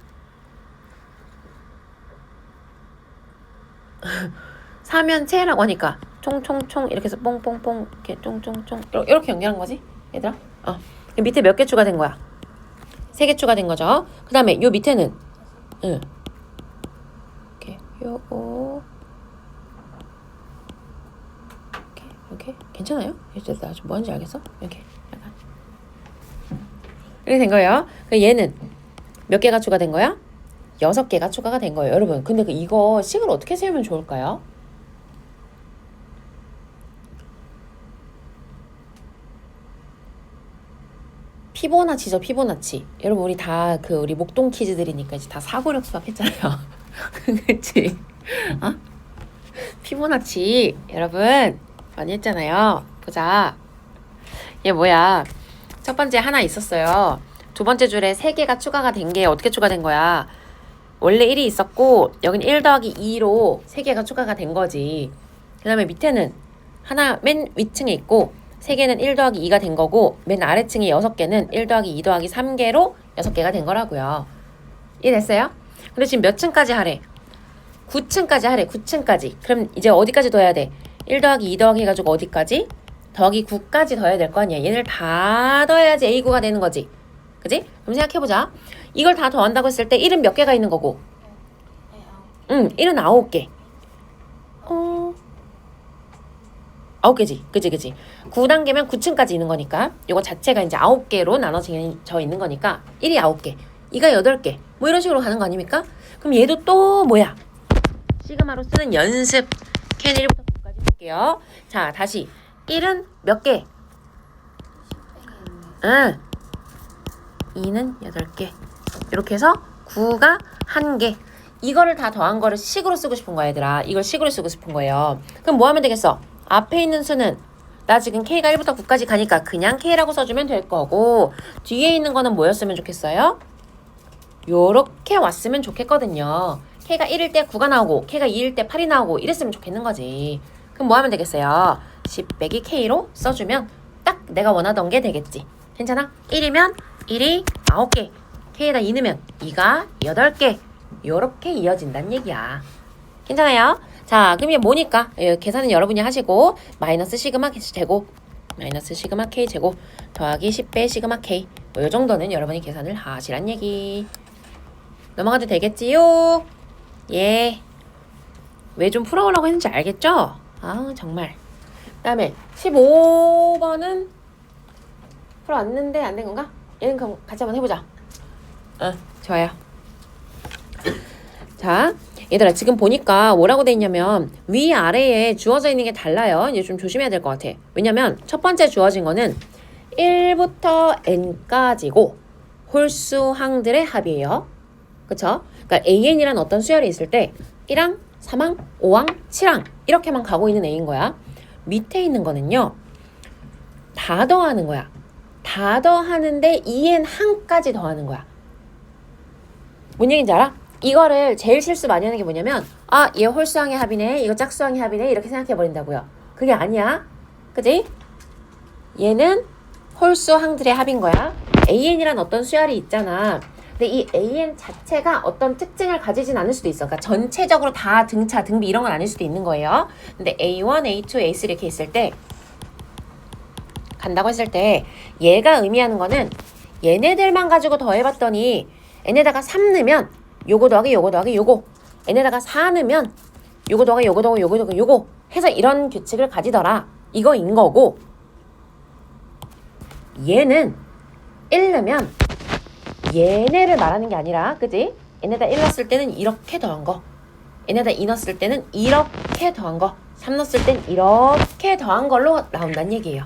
사면체라고 하니까 총총총 이렇게 해서 뽕뽕뽕 이렇게 쫑쫑쫑 이렇게 연결한 거지? 얘들아? 밑에 몇 개 추가된 거야? 3개 추가된 거죠. 그 다음에 요 밑에는 이렇게 요거 이렇게 괜찮아요? 이제 나 좀 뭔지 알겠어? 이렇게 약간 이렇게 된 거예요. 얘는 몇 개가 추가된 거야? 6개가 추가가 된 거예요. 여러분 근데 이거 식을 어떻게 세우면 좋을까요? 피보나치죠. 피보나치. 여러분 우리 다 우리 목동 키즈들이니까 이제 다 사고력 수학 했잖아요. 그치? 피보나치 여러분 많이 했잖아요. 보자. 얘 뭐야? 첫 번째 하나 있었어요. 두 번째 줄에 3개가 추가가 된 게 어떻게 추가된 거야? 원래 1이 있었고 여긴 1 더하기 2로 3개가 추가가 된 거지. 그 다음에 밑에는 하나 맨 위층에 있고 3개는 1 더하기 2가 된 거고 맨 아래층에 6개는 1 더하기 2 더하기 3개로 6개가 된 거라고요. 이해됐어요? 근데 지금 몇 층까지 하래? 9층까지 하래. 9층까지. 그럼 이제 어디까지 더해야 돼? 1 더하기 2 더하기 해가지고 어디까지? 더하기 9까지 더해야 될 거 아니야. 얘를 다 더해야지 A9가 되는 거지. 그지? 그럼 생각해보자. 이걸 다 더한다고 했을 때 1은 몇 개가 있는 거고? 1은 9개. 9개지. 그지? 9단계면 9층까지 있는 거니까 요거 자체가 이제 9개로 나눠져 있는 거니까 1이 9개. 2가 8개. 뭐 이런 식으로 가는 거 아닙니까? 그럼 얘도 또 뭐야? 시그마로 쓰는 연습. K는 1부터 9까지 볼게요. 자, 다시 1은 몇 개? 10백이 2는 8개. 이렇게 해서 9가 1개. 이거를 다 더한 거를 식으로 쓰고 싶은 거야, 얘들아. 이걸 식으로 쓰고 싶은 거예요. 그럼 뭐 하면 되겠어? 앞에 있는 수는 나 지금 K가 1부터 9까지 가니까 그냥 K라고 써주면 될 거고, 뒤에 있는 거는 뭐였으면 좋겠어요? 요렇게 왔으면 좋겠거든요. K가 1일 때 9가 나오고 K가 2일 때 8이 나오고 이랬으면 좋겠는 거지. 그럼 뭐 하면 되겠어요? 10 빼기 K로 써주면 딱 내가 원하던 게 되겠지. 괜찮아? 1이면 1이 9개, K에다 2 넣으면 2가 8개. 요렇게 이어진다는 얘기야. 괜찮아요? 자, 그럼 이게 뭐니까? 계산은 여러분이 하시고 마이너스 시그마 제곱 마이너스 시그마 K 제곱 더하기 10배 시그마 K 뭐 요 정도는 여러분이 계산을 하시란 얘기. 넘어가도 되겠지요? 예. 왜 좀 풀어오라고 했는지 알겠죠? 아 정말. 그 다음에 15번은 풀어왔는데 안 된 건가? 얘는 그럼 같이 한번 해보자. 좋아요. 자, 얘들아 지금 보니까 뭐라고 돼 있냐면 위아래에 주어져 있는 게 달라요. 이제 좀 조심해야 될 것 같아. 왜냐면 첫 번째 주어진 거는 1부터 n까지고 홀수항들의 합이에요. 그쵸? 그러니까 AN이란 어떤 수열이 있을 때 1항, 3항, 5항, 7항 이렇게만 가고 있는 A인 거야. 밑에 있는 거는요. 다 더하는 거야. 다 더하는데 2n 항까지 더하는 거야. 뭔 얘기인지 알아? 이거를 제일 실수 많이 하는 게 뭐냐면 아, 얘 홀수항의 합이네, 이거 짝수항의 합이네 이렇게 생각해버린다고요. 그게 아니야. 그지? 얘는 홀수항들의 합인 거야. AN이란 어떤 수열이 있잖아. 근데 이 AN 자체가 어떤 특징을 가지진 않을 수도 있어. 그러니까 전체적으로 다 등차, 등비 이런 건 아닐 수도 있는 거예요. 근데 A1, A2, A3 이렇게 있을 때 간다고 했을 때 얘가 의미하는 거는 얘네들만 가지고 더해봤더니 n에다가 3 넣으면 요거 더하기 요거 더하기 요거, n에다가 4 넣으면 요거 더하기 요거 더하기 요거 더하기 요거 해서 이런 규칙을 가지더라 이거인 거고, 얘는 1 넣으면 얘네를 말하는 게 아니라, 그지? n에다 1 넣었을 때는 이렇게 더한 거, n에다 2 넣었을 때는 이렇게 더한 거, 3 넣었을 땐 이렇게 더한 걸로 나온다는 얘기예요.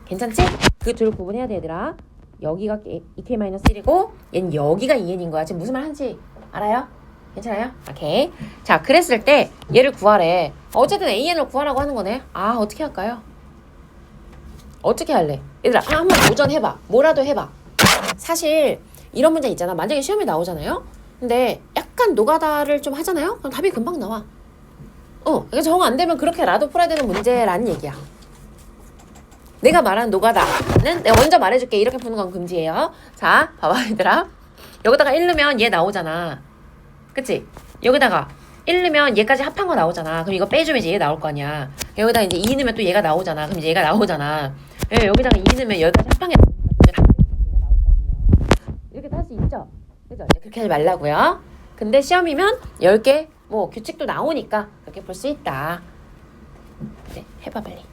괜찮지? 그 둘 구분해야 돼 얘들아. 여기가 2k-1이고 얘는 여기가 2n인 거야. 지금 무슨 말 하는지 알아요? 괜찮아요? 오케이. 자, 그랬을 때 얘를 구하래. 어쨌든 an을 구하라고 하는 거네. 아, 어떻게 할까요? 어떻게 할래? 얘들아, 한번 도전해봐. 뭐라도 해봐. 사실 이런 문제 있잖아. 만약에 시험에 나오잖아요. 근데 약간 노가다를 좀 하잖아요. 그럼 답이 금방 나와. 그러니까 정 안 되면 그렇게라도 풀어야 되는 문제라는 얘기야. 내가 말하는 노가다는 내가 먼저 말해줄게. 이렇게 푸는 건 금지예요. 자, 봐봐 얘들아. 여기다가 1 넣으면 얘 나오잖아. 그치? 여기다가 1 넣으면 얘까지 합한 거 나오잖아. 그럼 이거 빼주면 이제 얘 나올 거 아니야. 여기다가 이제 2 넣으면 또 얘가 나오잖아. 그럼 이제 얘가 나오잖아. 여기다가 2 넣으면 여기까지 합한 게 나오니까 얘가 나올 거 아니에요. 이렇게 할 수 있죠? 그죠? 이제 그렇게 하지 말라고요. 근데 시험이면 10개 뭐 규칙도 나오니까 그렇게 볼 수 있다. 네, 해봐 빨리.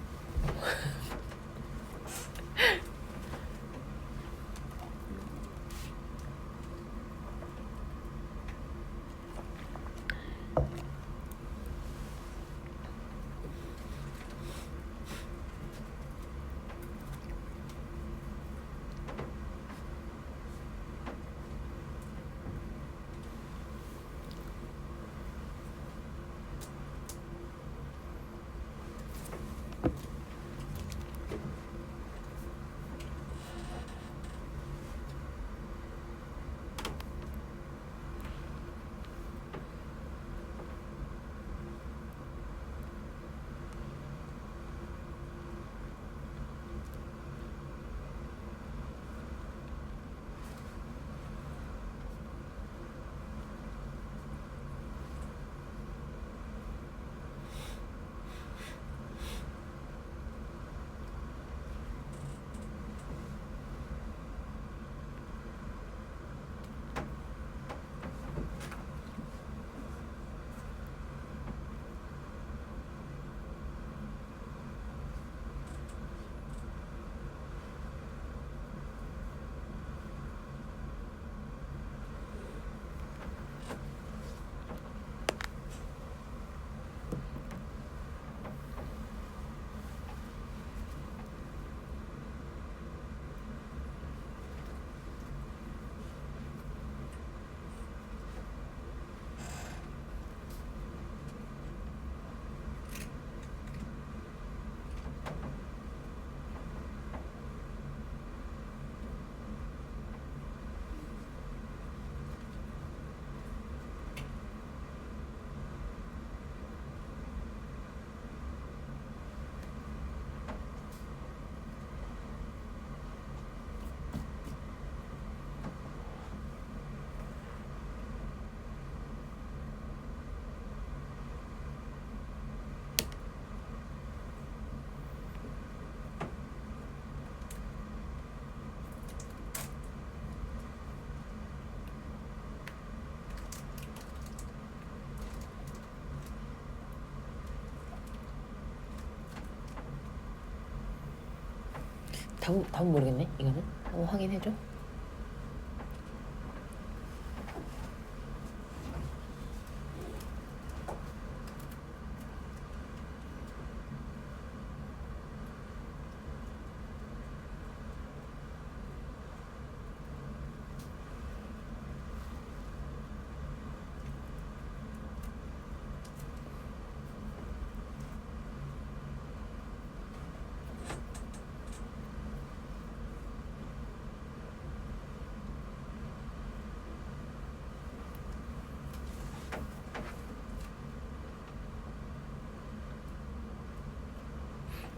답은 모르겠네. 이거는 한번 확인해줘.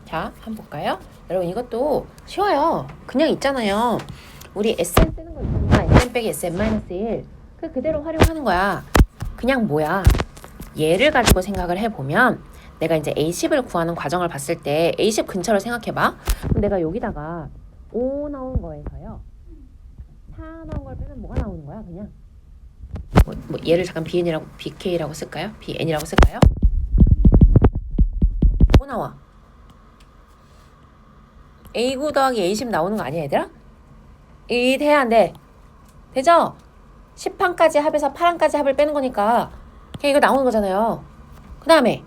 자, 한번 볼까요? 여러분 이것도 쉬워요. 그냥 있잖아요. 우리 SN 쓰는 거 있잖아. SN 빼기 SN-1 그대로 활용하는 거야. 그냥 뭐야? 얘를 가지고 생각을 해보면 내가 이제 A10을 구하는 과정을 봤을 때 A10 근처를 생각해봐. 그럼 내가 여기다가 5 나온 거에서요 4 나온 걸 빼면 뭐가 나오는 거야? 그냥 뭐 얘를 잠깐 BN이라고 BK라고 쓸까요? BN이라고 쓸까요? 뭐 나와? A9 더하기 A10 나오는 거 아니야 얘들아? 이 돼야 안 돼? 되죠? 10항까지 합해서 8항까지 합을 빼는 거니까 그냥 이거 나오는 거잖아요. 그 다음에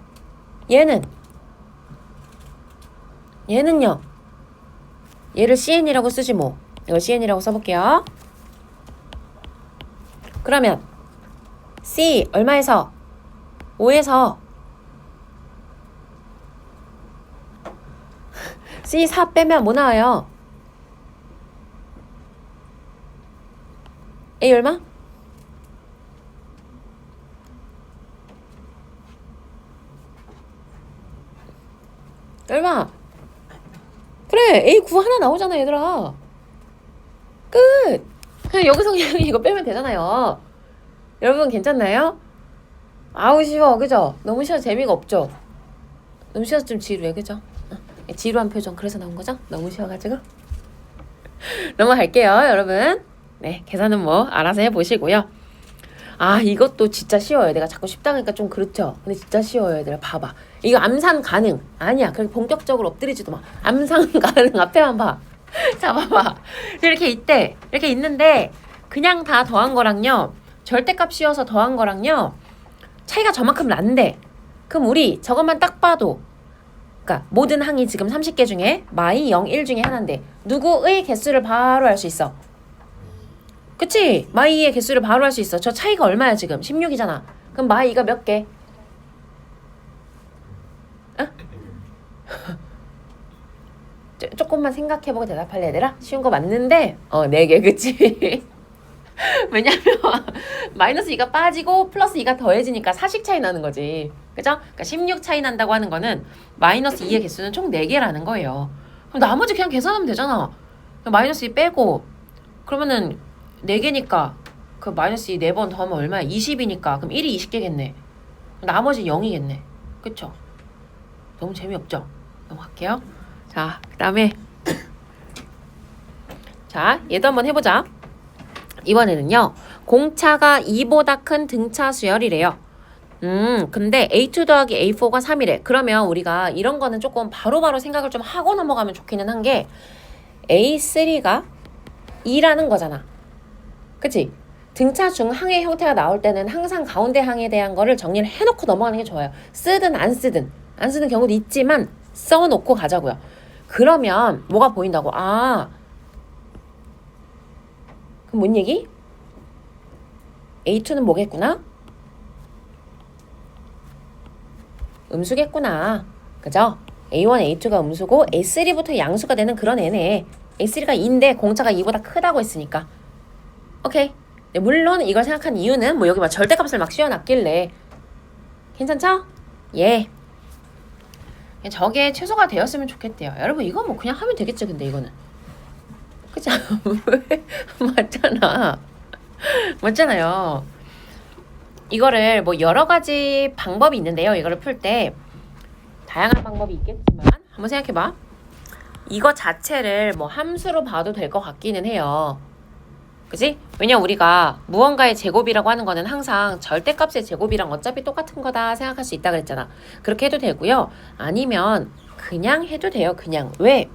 얘는요 얘를 CN이라고 쓰지 뭐. 이걸 CN이라고 써볼게요. 그러면 C 얼마에서? 5에서 C 4 빼면 뭐 나와요? A 얼마? 얼마? 그래 A 9 하나 나오잖아 얘들아. 끝. 그냥 여기서 그냥 이거 빼면 되잖아요. 여러분 괜찮나요? 아우 쉬워 그죠? 너무 쉬워 재미가 없죠? 너무 쉬워서 좀 지루해 그죠? 지루한 표정 그래서 나온 거죠? 너무 쉬워가지고 넘어갈게요 여러분. 네 계산은 뭐 알아서 해보시고요. 아 이것도 진짜 쉬워요. 내가 자꾸 쉽다 하니까 좀 그렇죠? 근데 진짜 쉬워요 얘들아. 봐봐 이거 암산 가능 아니야. 그렇게 본격적으로 엎드리지도 마. 암산 가능 앞에만 봐. 자 봐봐 이렇게 있대. 이렇게 있는데 그냥 다 더한 거랑요 절대값 씌워서 더한 거랑요 차이가 저만큼 난대. 그럼 우리 저것만 딱 봐도 그러니까 모든 항이 지금 30개 중에 마이 0, 1 중에 하나인데 누구의 개수를 바로 알 수 있어? 그치? 마이의 개수를 바로 알 수 있어. 저 차이가 얼마야 지금? 16이잖아. 그럼 마이가 몇 개? 어? 조금만 생각해보고 대답할래 얘들아? 쉬운 거 맞는데 4개 그치? 왜냐면 마이너스 2가 빠지고 플러스 2가 더해지니까 4씩 차이 나는 거지. 그죠? 그러니까 16 차이 난다고 하는 거는 마이너스 2의 개수는 총 4개라는 거예요. 그럼 나머지 그냥 계산하면 되잖아. 마이너스 2 빼고 그러면은 4개니까 그 마이너스 2 4번 더하면 얼마야? 20이니까 그럼 1이 20개겠네. 나머지 0이겠네. 그쵸? 너무 재미없죠? 넘어갈게요. 자, 그 다음에 자 얘도 한번 해보자. 이번에는요 공차가 2보다 큰 등차 수열이래요. 근데 A2 더하기 A4가 3이래. 그러면 우리가 이런 거는 조금 바로바로 생각을 좀 하고 넘어가면 좋기는 한 게 A3가 2라는 거잖아. 그치? 등차 중 항의 형태가 나올 때는 항상 가운데 항에 대한 거를 정리를 해놓고 넘어가는 게 좋아요. 쓰든 안 쓰든 경우도 있지만 써놓고 가자고요. 그러면 뭐가 보인다고? 아 그럼 뭔 얘기? A2는 뭐겠구나? 음수겠구나. 그죠? A1, A2가 음수고 A3부터 양수가 되는 그런 애네. A3가 2인데 공차가 2보다 크다고 했으니까. 오케이. 네, 물론 이걸 생각한 이유는 뭐 여기 막 절대값을 막 씌워놨길래. 괜찮죠? 예. 저게 최소가 되었으면 좋겠대요. 여러분 이거 뭐 그냥 하면 되겠죠 근데 이거는. 그죠? 맞잖아. 맞잖아요. 이거를 뭐 여러 가지 방법이 있는데요. 이거를 풀 때 다양한 방법이 있겠지만 한번 생각해봐. 이거 자체를 뭐 함수로 봐도 될 것 같기는 해요. 그지? 왜냐 우리가 무언가의 제곱이라고 하는 거는 항상 절대값의 제곱이랑 어차피 똑같은 거다 생각할 수 있다 그랬잖아. 그렇게 해도 되고요. 아니면 그냥 해도 돼요. 그냥. 왜?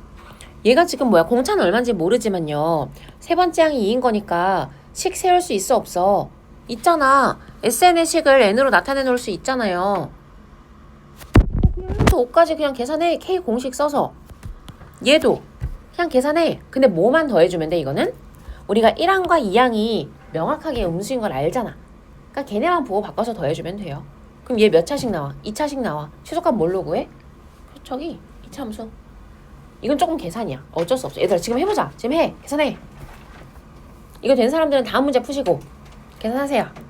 얘가 지금 뭐야? 공차는 얼마인지 모르지만요. 세 번째 항이 2인 거니까 식 세울 수 있어 없어? 있잖아. SN의 식을 n으로 나타내 놓을 수 있잖아요. 그냥 5까지 그냥 계산해. K 공식 써서. 얘도 그냥 계산해. 근데 뭐만 더해주면 돼 이거는? 우리가 1항과 2항이 명확하게 음수인 걸 알잖아. 그러니까 걔네만 보고 바꿔서 더해주면 돼요. 그럼 얘 몇 차씩 나와? 2차씩 나와. 최소값 뭘로 구해? 저기 2차 함수. 이건 조금 계산이야. 어쩔 수 없어. 얘들아 지금 해보자. 지금 해. 계산해. 이거 된 사람들은 다음 문제 푸시고 계산하세요.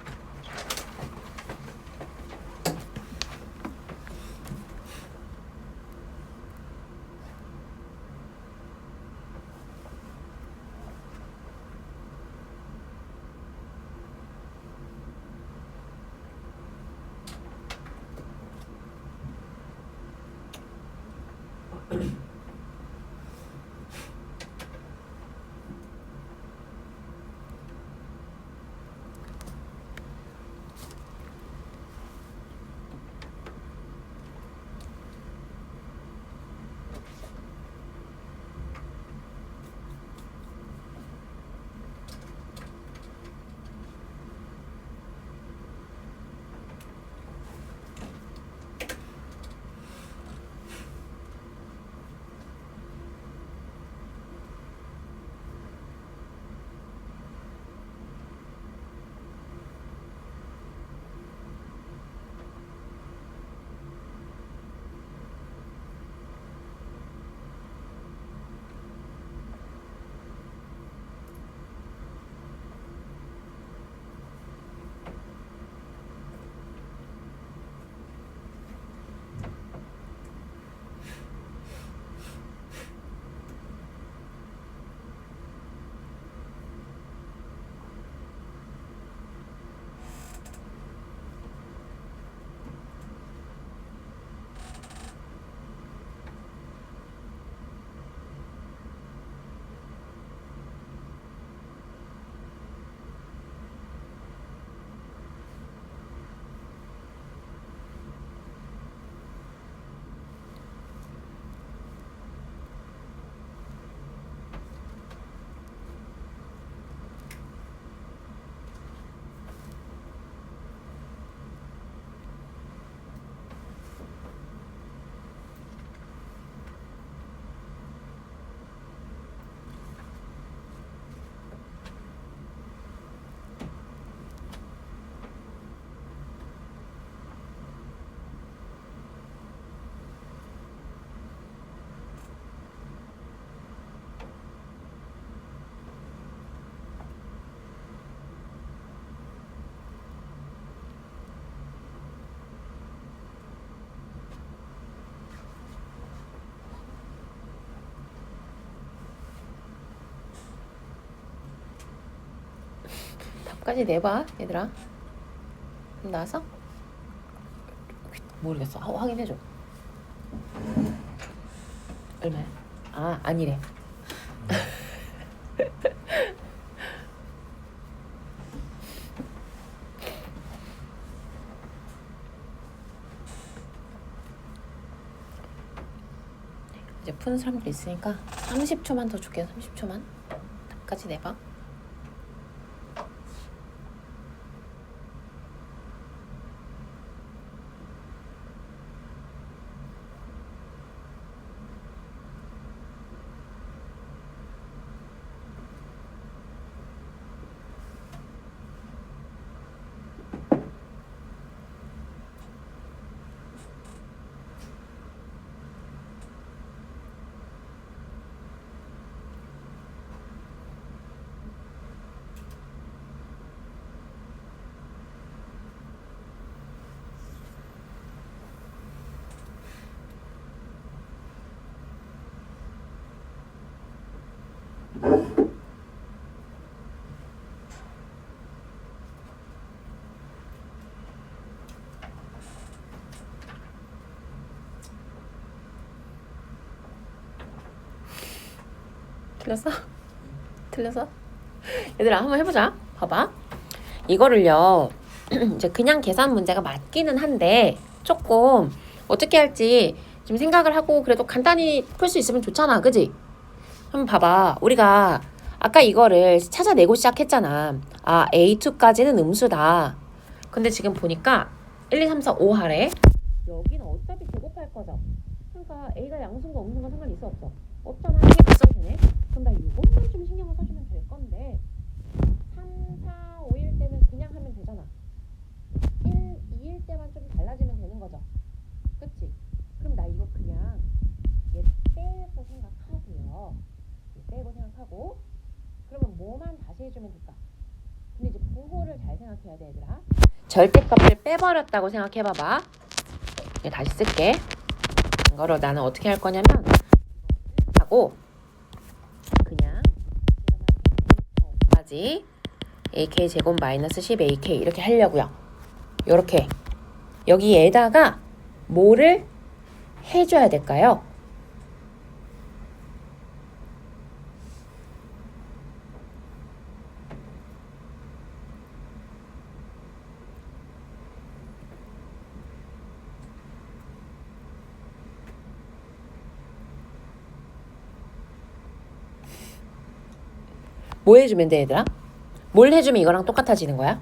답까지 내봐 얘들아. 그럼 나와서? 모르겠어. 확인해줘. 얼마야? 아 아니래. 이제 푸는 사람들 있으니까 30초만 더 줄게요. 30초만. 답까지 내봐. 틀렸어? 틀렸어? 얘들아 한번 해보자. 봐봐. 이거를요. 이제 그냥 계산 문제가 맞기는 한데 조금 어떻게 할지 좀 생각을 하고 그래도 간단히 풀 수 있으면 좋잖아. 그지? 한번 봐봐. 우리가 아까 이거를 찾아내고 시작했잖아. 아, A2까지는 음수다. 근데 지금 보니까 1, 2, 3, 4, 5 하래. 여기는 어차피 제곱할 거죠. 그러니까 A가 양수인가 음수인가 상관이 있어 없어? 없잖아. 이게 걱정되네. 그럼 나 이것만 좀 신경을 써주면 될 건데 3, 4, 5일 때는 그냥 하면 되잖아. 1, 2일 때만 좀 달라지면 되는 거죠. 그치? 그럼 나 이거 그냥 얘 빼서 생각하고요. 얘 빼고 생각하고 그러면 뭐만 다시 해주면 될까? 근데 이제 부호를 잘 생각해야 돼, 얘들아. 절대값을 빼버렸다고 생각해봐봐. 얘 다시 쓸게. 이거로 나는 어떻게 할 거냐면 하고 그냥 까지 ak 제곱 마이너스 10ak 이렇게 하려고요. 요렇게 여기에다가 뭐를 해줘야 될까요? 뭐 해주면 돼, 얘들아? 뭘 해주면 이거랑 똑같아지는 거야?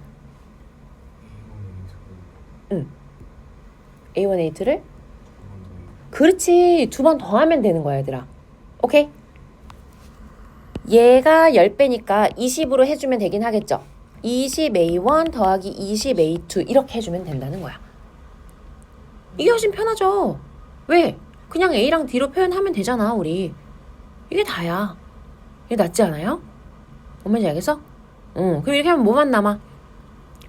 응. A1A2를? 그렇지. 2번 더 하면 되는 거야, 얘들아. 오케이? 얘가 10배니까 20으로 해주면 되긴 하겠죠? 20A1 더하기 20A2 이렇게 해주면 된다는 거야. 이게 훨씬 편하죠? 왜? 그냥 A랑 D로 표현하면 되잖아, 우리. 이게 다야. 이게 낫지 않아요? 뭔 말인지 알겠어? 응. 그럼 이렇게 하면 뭐만 남아?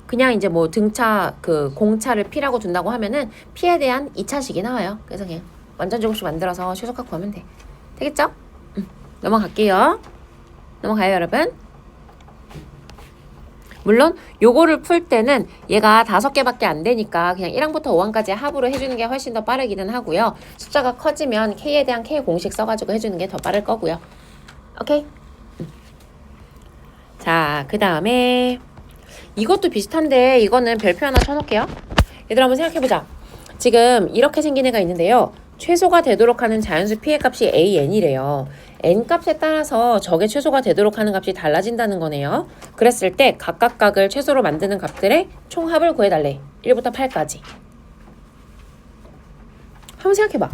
그냥 이제 뭐 등차, 공차를 P라고 둔다고 하면은 P에 대한 2차식이 나와요. 그래서 그냥 완전 제곱식 만들어서 최소값 구하면 돼. 되겠죠? 넘어갈게요. 넘어가요, 여러분. 물론 요거를 풀 때는 얘가 5개밖에 안 되니까 그냥 1항부터 5항까지 합으로 해주는 게 훨씬 더 빠르기는 하고요. 숫자가 커지면 K에 대한 K 공식 써가지고 해주는 게 더 빠를 거고요. 오케이? 자, 그 다음에 이것도 비슷한데 이거는 별표 하나 쳐놓을게요. 얘들아 한번 생각해보자. 지금 이렇게 생긴 애가 있는데요. 최소가 되도록 하는 자연수 P의 값이 AN이래요. N 값에 따라서 적의 최소가 되도록 하는 값이 달라진다는 거네요. 그랬을 때 각각 각을 최소로 만드는 값들의 총합을 구해달래. 1부터 8까지. 한번 생각해봐.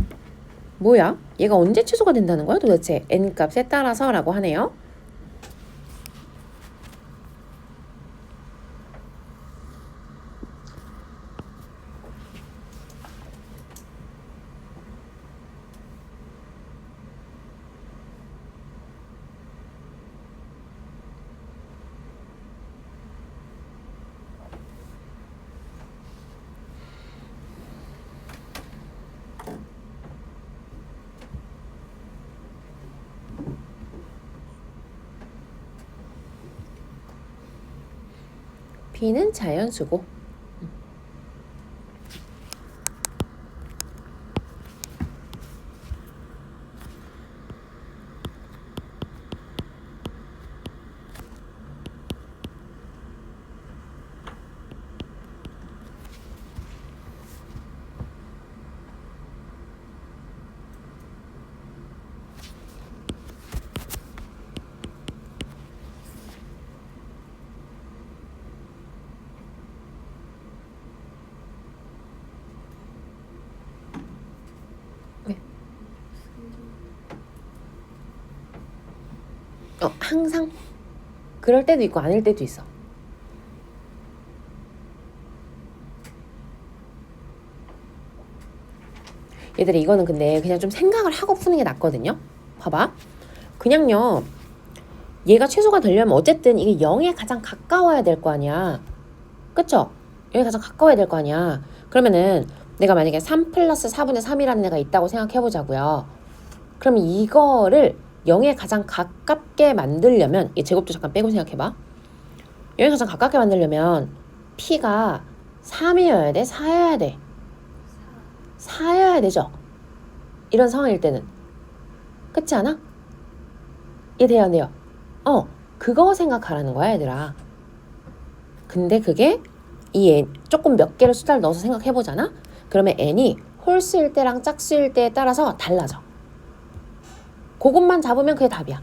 뭐야? 얘가 언제 최소가 된다는 거야 도대체? N 값에 따라서 라고 하네요. B는 자연수고 항상 그럴 때도 있고 아닐 때도 있어. 얘들아 이거는 근데 그냥 좀 생각을 하고 푸는 게 낫거든요. 봐봐. 그냥요. 얘가 최소가 되려면 어쨌든 이게 0에 가장 가까워야 될 거 아니야. 그쵸? 0에 가장 가까워야 될 거 아니야. 그러면은 내가 만약에 3 플러스 4분의 3이라는 애가 있다고 생각해보자고요. 그러면 이거를 0에 가장 가깝게 만들려면 이 제곱도 잠깐 빼고 생각해봐. 0에 가장 가깝게 만들려면 P가 3이어야 돼? 4여야 돼? 4여야 되죠? 이런 상황일 때는. 그렇지 않아? 이해돼요 안 돼요? 그거 생각하라는 거야 얘들아. 근데 그게 이 N, 조금 몇 개를 숫자를 넣어서 생각해보잖아? 그러면 N이 홀수일 때랑 짝수일 때에 따라서 달라져. 그것만 잡으면 그게 답이야.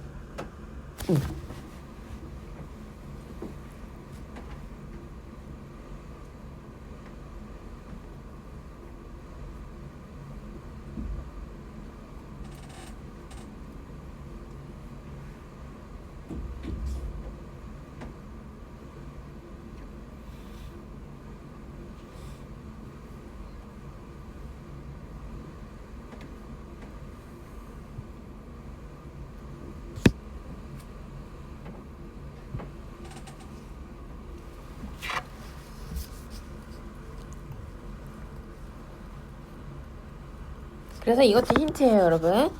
그래서 이것도 힌트예요, 여러분.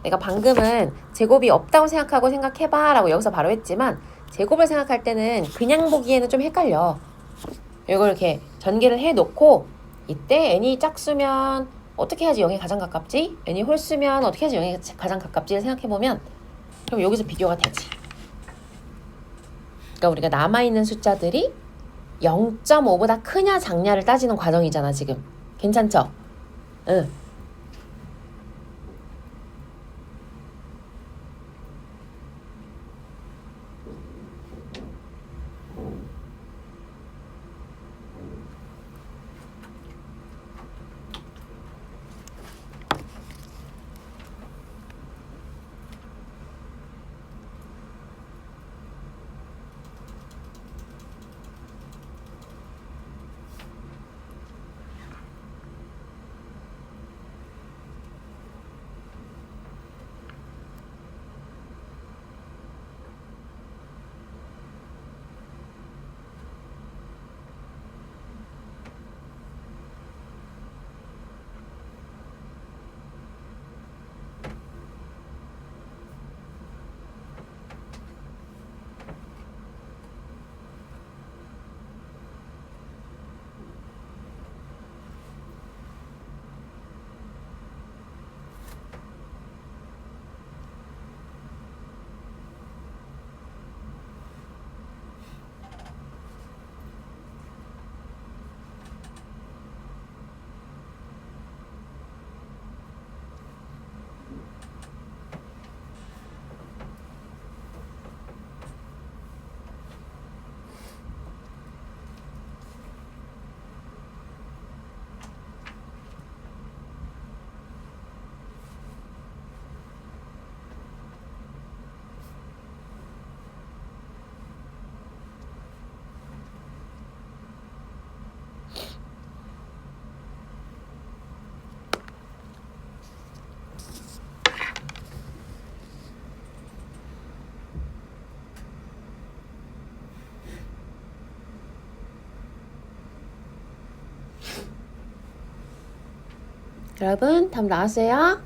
내가 방금은 제곱이 없다고 생각해봐 라고 여기서 바로 했지만 제곱을 생각할 때는 그냥 보기에는 좀 헷갈려. 이걸 이렇게 전개를 해놓고 이때 n이 짝수면 어떻게 해야지 0에 가장 가깝지? n이 홀수면 어떻게 해야지 0에 가장 가깝지를 생각해보면 그럼 여기서 비교가 되지. 그러니까 우리가 남아있는 숫자들이 0.5보다 크냐 작냐를 따지는 과정이잖아 지금. 괜찮죠? 응. 여러분 답 나왔어요?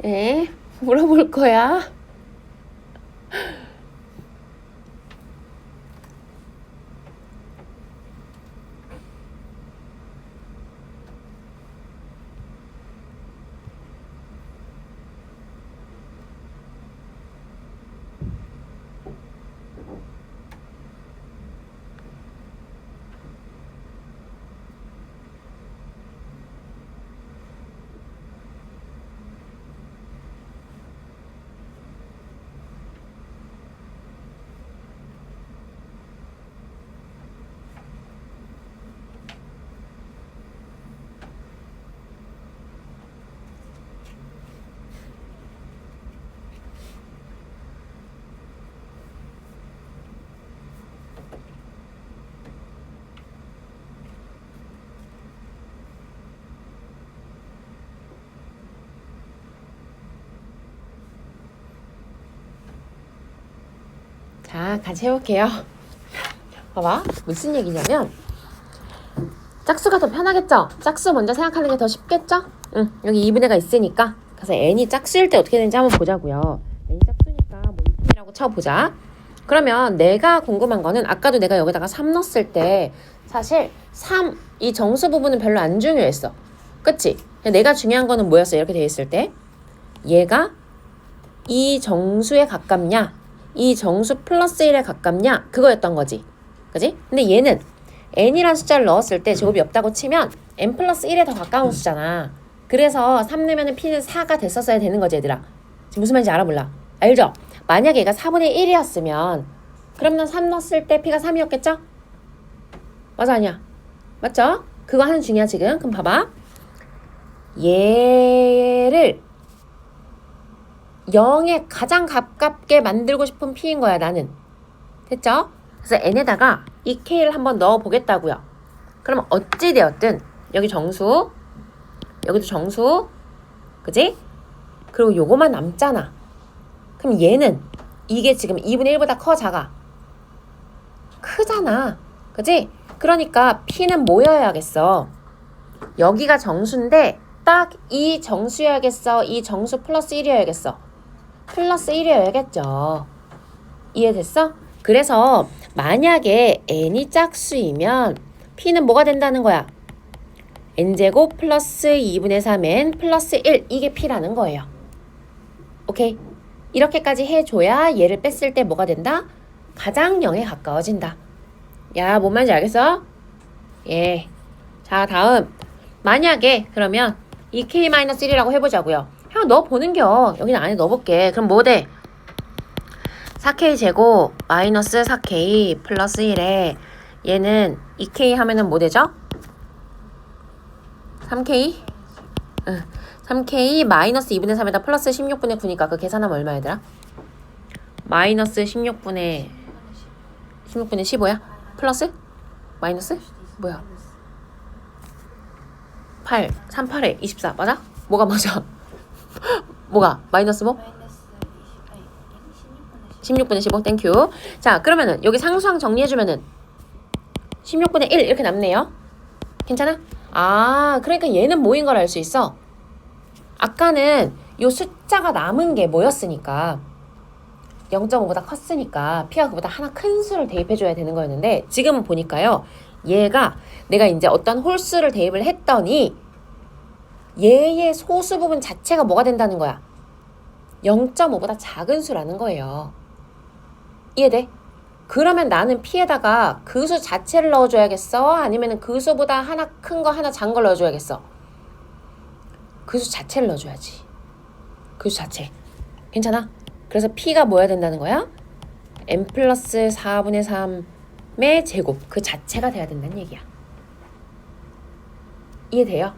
네, 물어볼 거야. 자, 같이 해볼게요. 봐봐, 무슨 얘기냐면 짝수가 더 편하겠죠? 짝수 먼저 생각하는 게 더 쉽겠죠? 응, 여기 2분의가 있으니까. 그래서 n이 짝수일 때 어떻게 되는지 한번 보자고요. n이 짝수니까 뭐 2분이라고 쳐보자. 그러면 내가 궁금한 거는 아까도 내가 여기다가 3 넣었을 때 사실 3, 이 정수 부분은 별로 안 중요했어. 그치? 내가 중요한 거는 뭐였어? 이렇게 돼 있을 때 얘가 이 정수에 가깝냐? 이 정수 플러스 1에 가깝냐? 그거였던 거지. 그지? 근데 얘는 n이라는 숫자를 넣었을 때 제곱이 없다고 치면 n 플러스 1에 더 가까운 수잖아. 그래서 3 넣으면 p는 4가 됐었어야 되는 거지 얘들아. 지금 무슨 말인지 알아 몰라? 알죠? 만약에 얘가 4분의 1이었으면 그러면 3 넣었을 때 p가 3이었겠죠? 맞아 아니야? 맞죠? 그거 하는 중이야 지금. 그럼 봐봐. 얘를 0에 가장 가깝게 만들고 싶은 p인 거야 나는. 됐죠? 그래서 n에다가 이 k를 한번 넣어 보겠다고요. 그러면 어찌 되었든 여기 정수, 여기도 정수, 그지? 그리고 요거만 남잖아. 그럼 얘는 이게 지금 2분의 1보다 커 작아? 크잖아. 그지? 그러니까 p는 뭐여야겠어? 여기가 정수인데 딱 이 정수여야겠어? 이 정수 플러스 1이어야겠어? 플러스 1이어야겠죠. 이해됐어? 그래서 만약에 n이 짝수이면 p는 뭐가 된다는 거야? n제곱 플러스 2분의 3n 플러스 1 이게 p라는 거예요. 오케이? 이렇게까지 해줘야 얘를 뺐을 때 뭐가 된다? 가장 0에 가까워진다. 야, 뭔 말인지 알겠어? 예. 자, 다음. 만약에 그러면 2k-1이라고 해보자고요. 형 넣어보는겨. 여기는 안에 넣어볼게. 그럼 뭐 돼? 4k 제곱 마이너스 4k 플러스 1에 얘는 2k 하면은 뭐 되죠? 3k? 응. 3k 마이너스 2분의 3에다 플러스 16분의 9니까 그 계산하면 얼마 얘들아? 마이너스 16분의 15야? 플러스? 마이너스? 뭐야? 8, 3, 8에 24 맞아? 뭐가 맞아? 뭐가? 마이너스 뭐? 마이너스 16분의 16분의 15 땡큐. 자 그러면은 여기 상수항 정리해주면은 16분의 1 이렇게 남네요. 괜찮아? 아 그러니까 얘는 뭐인 걸 알 수 있어. 아까는 요 숫자가 남은 게 뭐였으니까 0.5보다 컸으니까 p가 그보다 하나 큰 수를 대입해줘야 되는 거였는데 지금은 보니까요. 얘가 내가 이제 어떤 홀수를 대입을 했더니 얘의 소수 부분 자체가 뭐가 된다는 거야? 0.5보다 작은 수라는 거예요. 이해돼? 그러면 나는 p에다가 그 수 자체를 넣어줘야겠어? 아니면 그 수보다 하나 큰 거 하나 작은 걸 넣어줘야겠어? 그 수 자체를 넣어줘야지. 그 수 자체. 괜찮아? 그래서 p가 뭐야 된다는 거야? n 플러스 4분의 3의 제곱 그 자체가 돼야 된다는 얘기야. 이해돼요?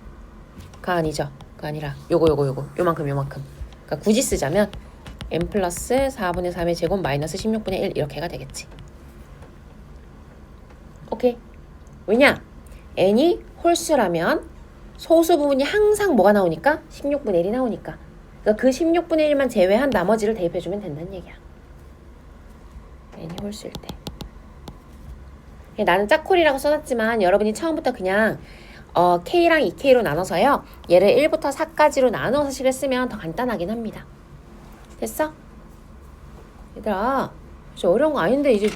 가 아니죠. 그 아니라 요만큼. 그러니까 굳이 쓰자면 n 플러스 4분의 3의 제곱 마이너스 16분의 1 이렇게가 되겠지. 오케이. 왜냐? n이 홀수라면 소수 부분이 항상 뭐가 나오니까? 16분의 1이 나오니까. 그러니까 그 16분의 1만 제외한 나머지를 대입해주면 된다는 얘기야. n이 홀수일 때. 나는 짝콜이라고 써놨지만 여러분이 처음부터 그냥 K랑 2K로 나눠서요. 얘를 1부터 4까지로 나눠서 식을 쓰면 더 간단하긴 합니다. 됐어? 얘들아, 진짜 어려운 거 아닌데 이제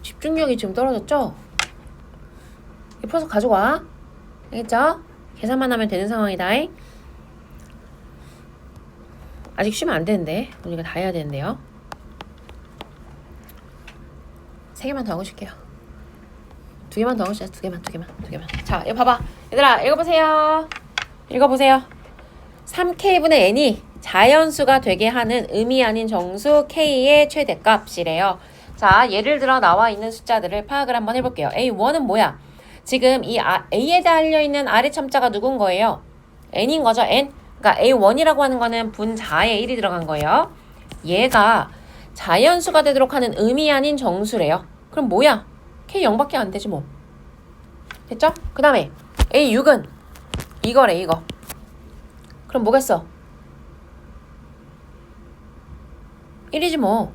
집중력이 지금 떨어졌죠? 이거 풀어서 가져와. 알겠죠? 계산만 하면 되는 상황이다. 아직 쉬면 안 되는데. 우리가 다 해야 되는데요. 3개만 더 하고 쉴게요. 2개만 더 하고 싶어. 2개만. 자, 이거 봐봐. 얘들아, 읽어보세요. 3k분의 n이 자연수가 되게 하는 의미 아닌 정수 k의 최대값이래요. 자, 예를 들어 나와 있는 숫자들을 파악을 한번 해볼게요. A1은 뭐야? 지금 이 A에 달려있는 아래 첨자가 누군 거예요? n인 거죠, n. 그러니까 A1이라고 하는 거는 분자에 1이 들어간 거예요. 얘가 자연수가 되도록 하는 의미 아닌 정수래요. 그럼 뭐야? K 0밖에 안 되지 뭐. 됐죠? 그 다음에 A6은 이거래 이거. 그럼 뭐겠어? 1이지 뭐.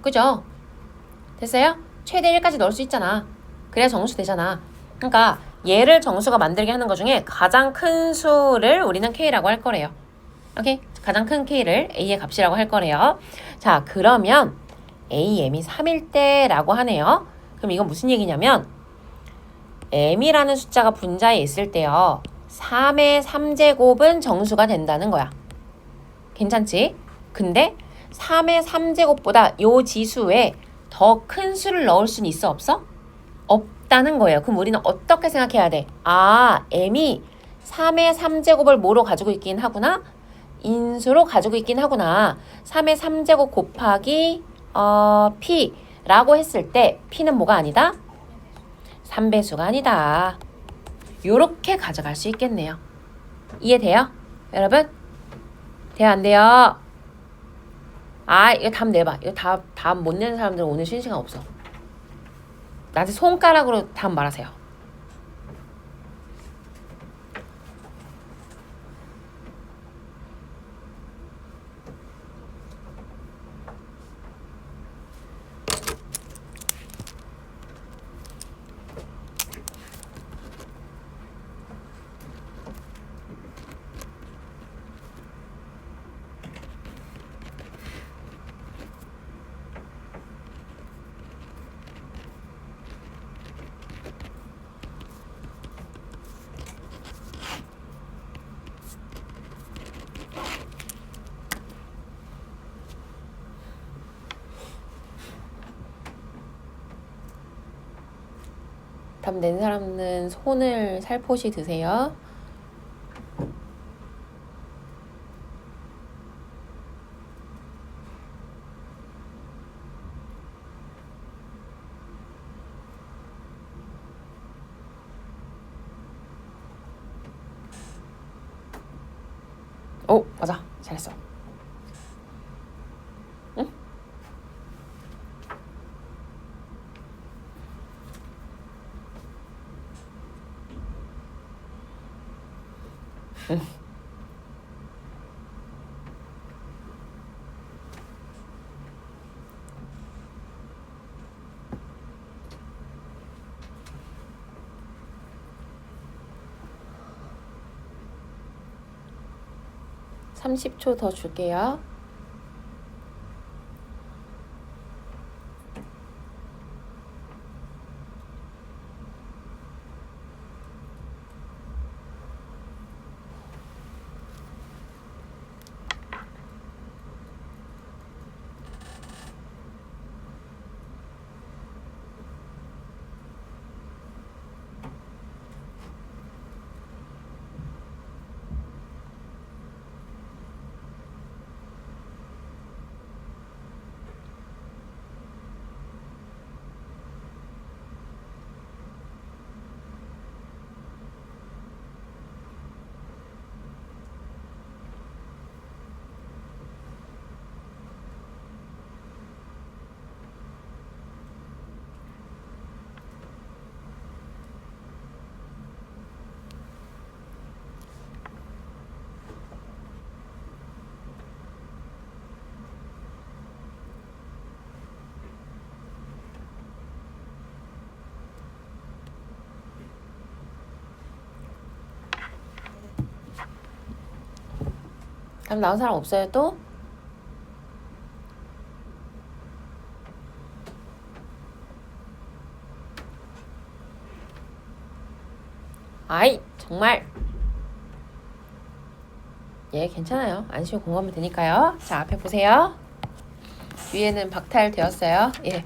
그죠? 됐어요? 최대 1까지 넣을 수 있잖아. 그래야 정수 되잖아. 그러니까 얘를 정수가 만들게 하는 것 중에 가장 큰 수를 우리는 K라고 할 거래요. 오케이? 가장 큰 K를 A의 값이라고 할 거래요. 자, 그러면 AM이 3일 때라고 하네요. 그럼 이건 무슨 얘기냐면 M이라는 숫자가 분자에 있을 때요. 3의 3제곱은 정수가 된다는 거야. 괜찮지? 근데 3의 3제곱보다 요 지수에 더 큰 수를 넣을 수는 있어? 없어? 없다. 있다는 거예요. 그럼 우리는 어떻게 생각해야 돼? 아, m이 3의 3제곱을 뭐로 가지고 있긴 하구나? 인수로 가지고 있긴 하구나. 3의 3제곱 곱하기 p라고 했을 때 p는 뭐가 아니다? 3배수가 아니다. 요렇게 가져갈 수 있겠네요. 이해돼요? 여러분? 돼요, 안 돼요? 아, 이거 답 내봐. 이거 답 못 내는 사람들은 오늘 쉬는 시간 없어. 나한테 손가락으로 답 말하세요. 답 낸 사람은 손을 살포시 드세요. 오, 맞아. 잘했어. 응? 응. (30초) 더 줄게요. 답 나온 사람 없어요 또? 아이 정말 예 괜찮아요. 안심히 공부하면 되니까요. 자 앞에 보세요. 위에는 박탈되었어요. 예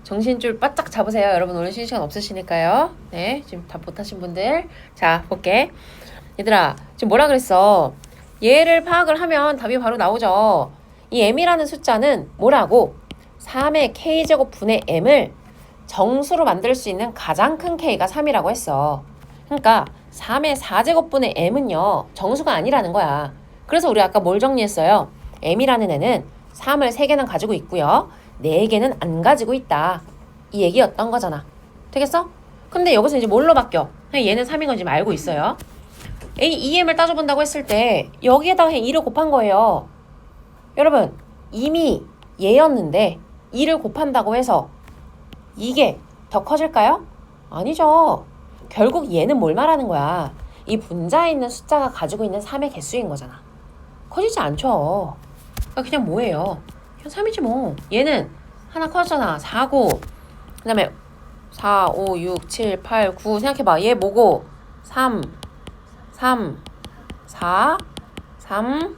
정신줄 바짝 잡으세요. 여러분 오늘 쉬는 시간 없으시니까요. 네 지금 답 못하신 분들 자 볼게. 얘들아 지금 뭐라 그랬어? 얘를 파악을 하면 답이 바로 나오죠. 이 m이라는 숫자는 뭐라고? 3의 k제곱 분의 m을 정수로 만들 수 있는 가장 큰 k가 3이라고 했어. 그러니까 3의 4제곱분의 m은요. 정수가 아니라는 거야. 그래서 우리 아까 뭘 정리했어요? m이라는 애는 3을 3개는 가지고 있고요. 4개는 안 가지고 있다. 이 얘기였던 거잖아. 되겠어? 근데 여기서 이제 뭘로 바뀌어? 그냥 얘는 3인 건 지금 알고 있어요. EM을 따져본다고 했을 때 여기에다가 2를 곱한 거예요. 여러분 이미 얘였는데 2를 곱한다고 해서 이게 더 커질까요? 아니죠. 결국 얘는 뭘 말하는 거야? 이 분자에 있는 숫자가 가지고 있는 3의 개수인 거잖아. 커지지 않죠. 그냥 뭐예요? 그냥 3이지 뭐. 얘는 하나 커졌잖아. 4고 그 다음에 4, 5, 6, 7, 8, 9 생각해봐. 얘 뭐고? 3, 4, 3,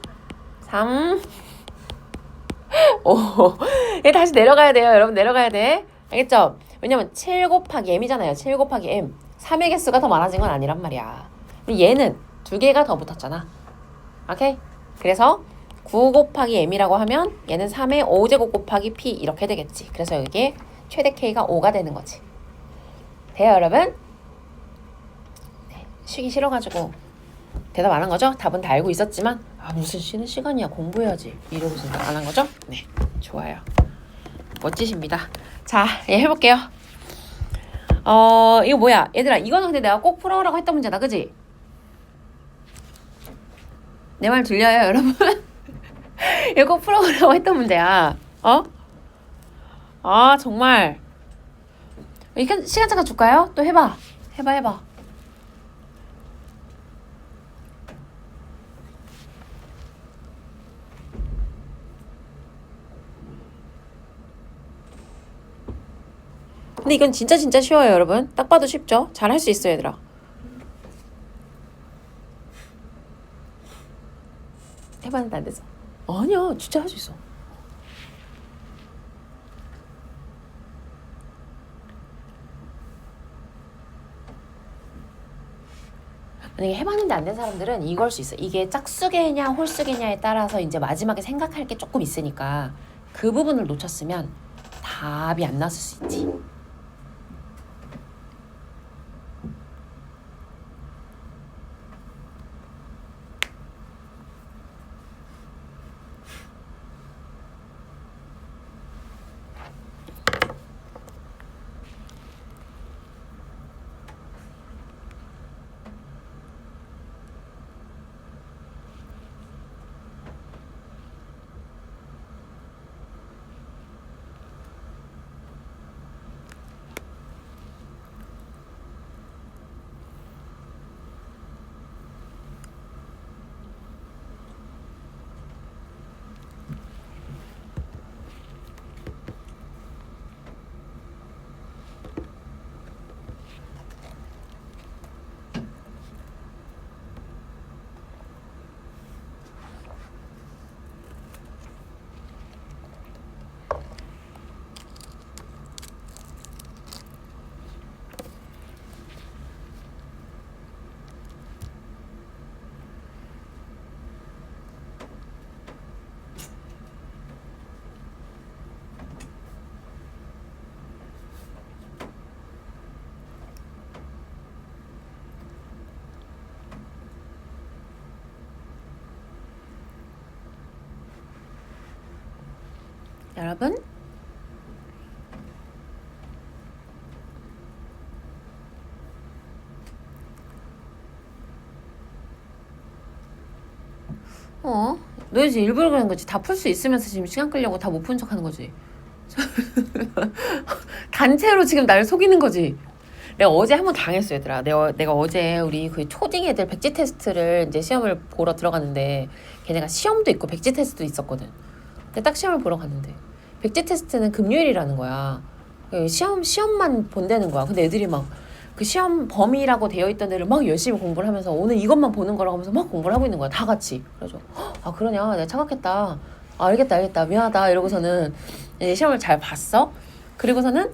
5 얘 다시 내려가야 돼요. 여러분 내려가야 돼. 알겠죠? 왜냐면 7 곱하기 m이잖아요. 7 곱하기 m. 3의 개수가 더 많아진 건 아니란 말이야. 얘는 2개가 더 붙었잖아. 오케이? 그래서 9 곱하기 m이라고 하면 얘는 3의 5제곱 곱하기 p 이렇게 되겠지. 그래서 여기에 최대 k가 5가 되는 거지. 돼요, 여러분? 네, 쉬기 싫어가지고 대답 안 한 거죠? 답은 다 알고 있었지만 무슨 쉬는 시간이야, 공부해야지 이러고서 안 한 거죠? 네, 좋아요. 멋지십니다. 자, 예, 해볼게요. 이거 뭐야? 얘들아, 이거는 근데 내가 꼭 풀어오라고 했던 문제다, 그지? 내 말 들려요, 여러분? 이거 꼭 풀어오라고 했던 문제야. 아, 정말. 시간 잠깐 줄까요? 또 해봐. 해봐. 근데 이건 진짜 쉬워요, 여러분. 딱 봐도 쉽죠? 잘 할 수 있어요, 얘들아. 해봤는데 안 돼서. 아니야, 진짜 할 수 있어. 만약에 해봤는데 안 된 사람들은 이걸 수 있어. 이게 짝수개냐 홀수개냐에 따라서 이제 마지막에 생각할 게 조금 있으니까 그 부분을 놓쳤으면 답이 안 나왔을 수 있지. 여러분, 너 이제 일부러 그런 거지. 다 풀 수 있으면서 지금 시간 끌려고 다 못 푼 척 하는 거지. 단체로 지금 날 속이는 거지. 내가 어제 한번 당했어, 얘들아. 내가 어제 우리 그 초딩 애들 백지 테스트를 이제 시험을 보러 들어갔는데 걔네가 시험도 있고 백지 테스트도 있었거든. 근데 딱 시험을 보러 갔는데 백지 테스트는 금요일이라는 거야. 시험만 본다는 거야. 근데 애들이 막 그 시험 범위라고 되어 있던 애를 막 열심히 공부를 하면서 오늘 이것만 보는 거라고 하면서 막 공부를 하고 있는 거야. 다 같이. 그래서 아, 그러냐, 내가 착각했다. 아, 알겠다, 미안하다 이러고서는 이제 시험을 잘 봤어. 그리고서는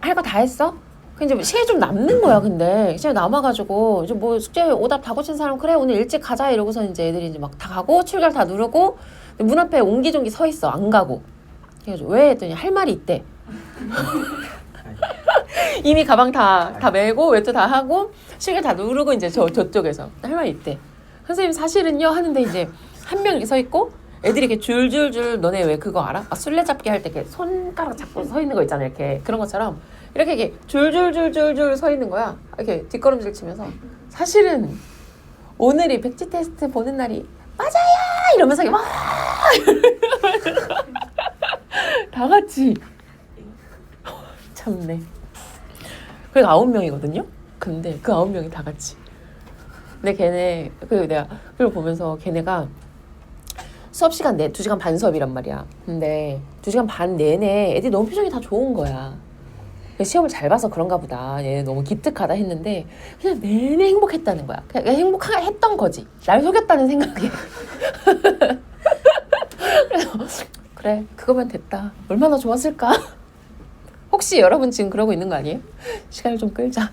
할 거 다 했어. 근데 이제 시간이 좀 남는 거야. 근데 시간이 남아가지고 이제 뭐 숙제 오답 다 고친 사람 그래 오늘 일찍 가자 이러고서 이제 애들이 이제 막 다 가고 출결 다 누르고 문 앞에 옹기종기 서 있어. 안 가고. 그래서 왜 했더니 할 말이 있대. 이미 가방 다 메고 외투 다 하고 실결 다 누르고 이제 저쪽에서 할 말이 있대. 선생님 사실은요 하는데 이제 한 명 이렇게 서 있고 애들이 이렇게 줄줄줄 너네 왜 그거 알아? 술래잡기 할 때 이렇게 손가락 잡고 서 있는 거 있잖아. 이렇게 그런 것처럼 이렇게 줄줄줄줄줄 서 있는 거야. 이렇게 뒷걸음질 치면서 사실은 오늘이 백지 테스트 보는 날이 맞아요 이러면서 막 다 같이 참네. 그리고 9명이거든요. 근데 그 9명이 다 같이. 근데 걔네 내가 그걸 보면서 걔네가 수업 시간 2시간 반 수업이란 말이야. 근데 2시간 반 내내 애들이 너무 표정이 다 좋은 거야. 시험을 잘 봐서 그런가 보다. 얘 너무 기특하다 했는데 그냥 내내 행복했다는 거야. 그냥 행복했던 거지. 날 속였다는 생각에. 그래서 그래 그거면 됐다. 얼마나 좋았을까. 혹시 혹시 여러분 지금 그러고 있는 거 아니에요? 시간을 좀 끌자.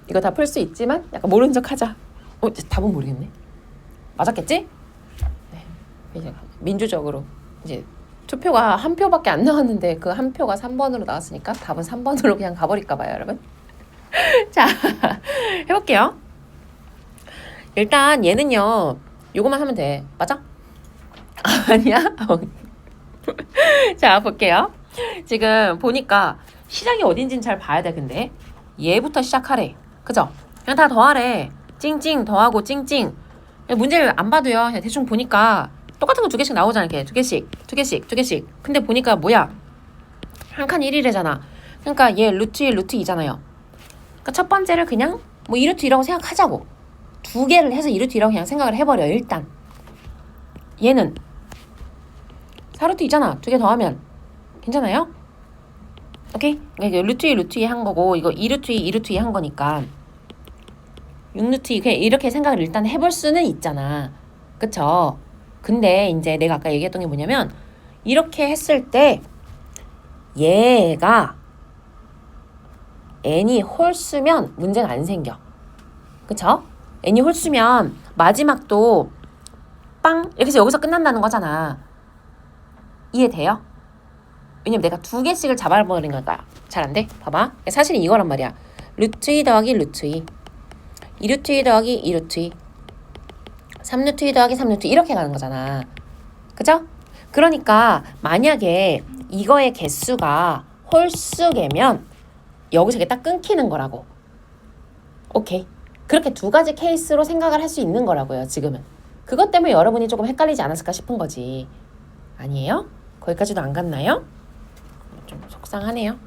이거 다 풀 수 있지만 약간 모른 척 하자. 답은 모르겠네. 맞았겠지? 네. 이제 민주적으로 이제 투표가 한 표밖에 안 나왔는데 그 한 표가 3번으로 나왔으니까 답은 3번으로 그냥 가버릴까 봐요, 여러분. 자, 해볼게요. 일단 얘는요, 요것만 하면 돼. 맞아? 아니야? 자, 볼게요. 지금 보니까 시작이 어딘지는 잘 봐야 돼, 근데. 얘부터 시작하래. 그죠? 그냥 다 더하래. 찡찡 더하고 찡찡. 문제를 안 봐도요. 그냥 대충 보니까 똑같은 거 2개씩 나오잖아. 이렇게 2개씩. 근데 보니까 뭐야? 한 칸 1이래잖아. 그러니까 얘 루트 1, 루트 2잖아요. 그러니까 첫 번째를 그냥 뭐 2루트 2라고 생각하자고. 2개를 해서 2루트 2라고 그냥 생각을 해버려, 일단. 얘는 4루트 2잖아. 2개 더하면. 괜찮아요? 오케이? 그러니까 루트 2, 루트 2 한 거고, 이거 2루트 2, 2루트 2 한 거니까 6루트 2, 그냥 이렇게 생각을 일단 해볼 수는 있잖아. 그쵸? 근데 이제 내가 아까 얘기했던 게 뭐냐면, 이렇게 했을 때 얘가 n이 홀수면 문제가 안 생겨. 그쵸? n이 홀수면 마지막도 빵 이렇게 해서 여기서 끝난다는 거잖아. 이해돼요? 왜냐면 내가 2개씩을 잡아버린 거니까 잘 안 돼. 봐봐. 사실은 이거란 말이야. 루트 2 더하기 루트 2, 2루트 2 더하기 2루트 2, 3루트 2 더하기 3루트 2 이렇게 가는 거잖아. 그죠? 그러니까 만약에 이거의 개수가 홀수개면 여기서 이게 딱 끊기는 거라고. 오케이. 그렇게 2가지 케이스로 생각을 할 수 있는 거라고요, 지금은. 그것 때문에 여러분이 조금 헷갈리지 않았을까 싶은 거지. 아니에요? 거기까지도 안 갔나요? 좀 속상하네요.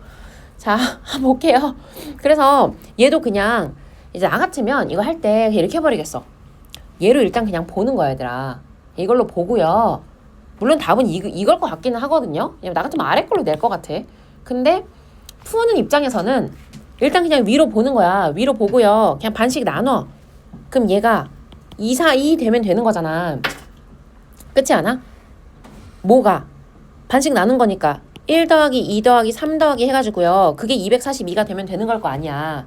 자, 한번 볼게요. 그래서 얘도 그냥 이제 나 같으면 이거 할 때 이렇게 해버리겠어. 얘로 일단 그냥 보는 거야, 얘들아. 이걸로 보고요. 물론 답은 이걸 것 같기는 하거든요. 나 같으면 아래 걸로 낼 것 같아. 근데 푸는 입장에서는 일단 그냥 위로 보는 거야. 위로 보고요. 그냥 반씩 나눠. 그럼 얘가 2, 4, 2 되면 되는 거잖아. 그렇지 않아? 뭐가? 반씩 나눈 거니까 1 더하기 2 더하기 3 더하기 해가지고요. 그게 242가 되면 되는 걸 거 아니야.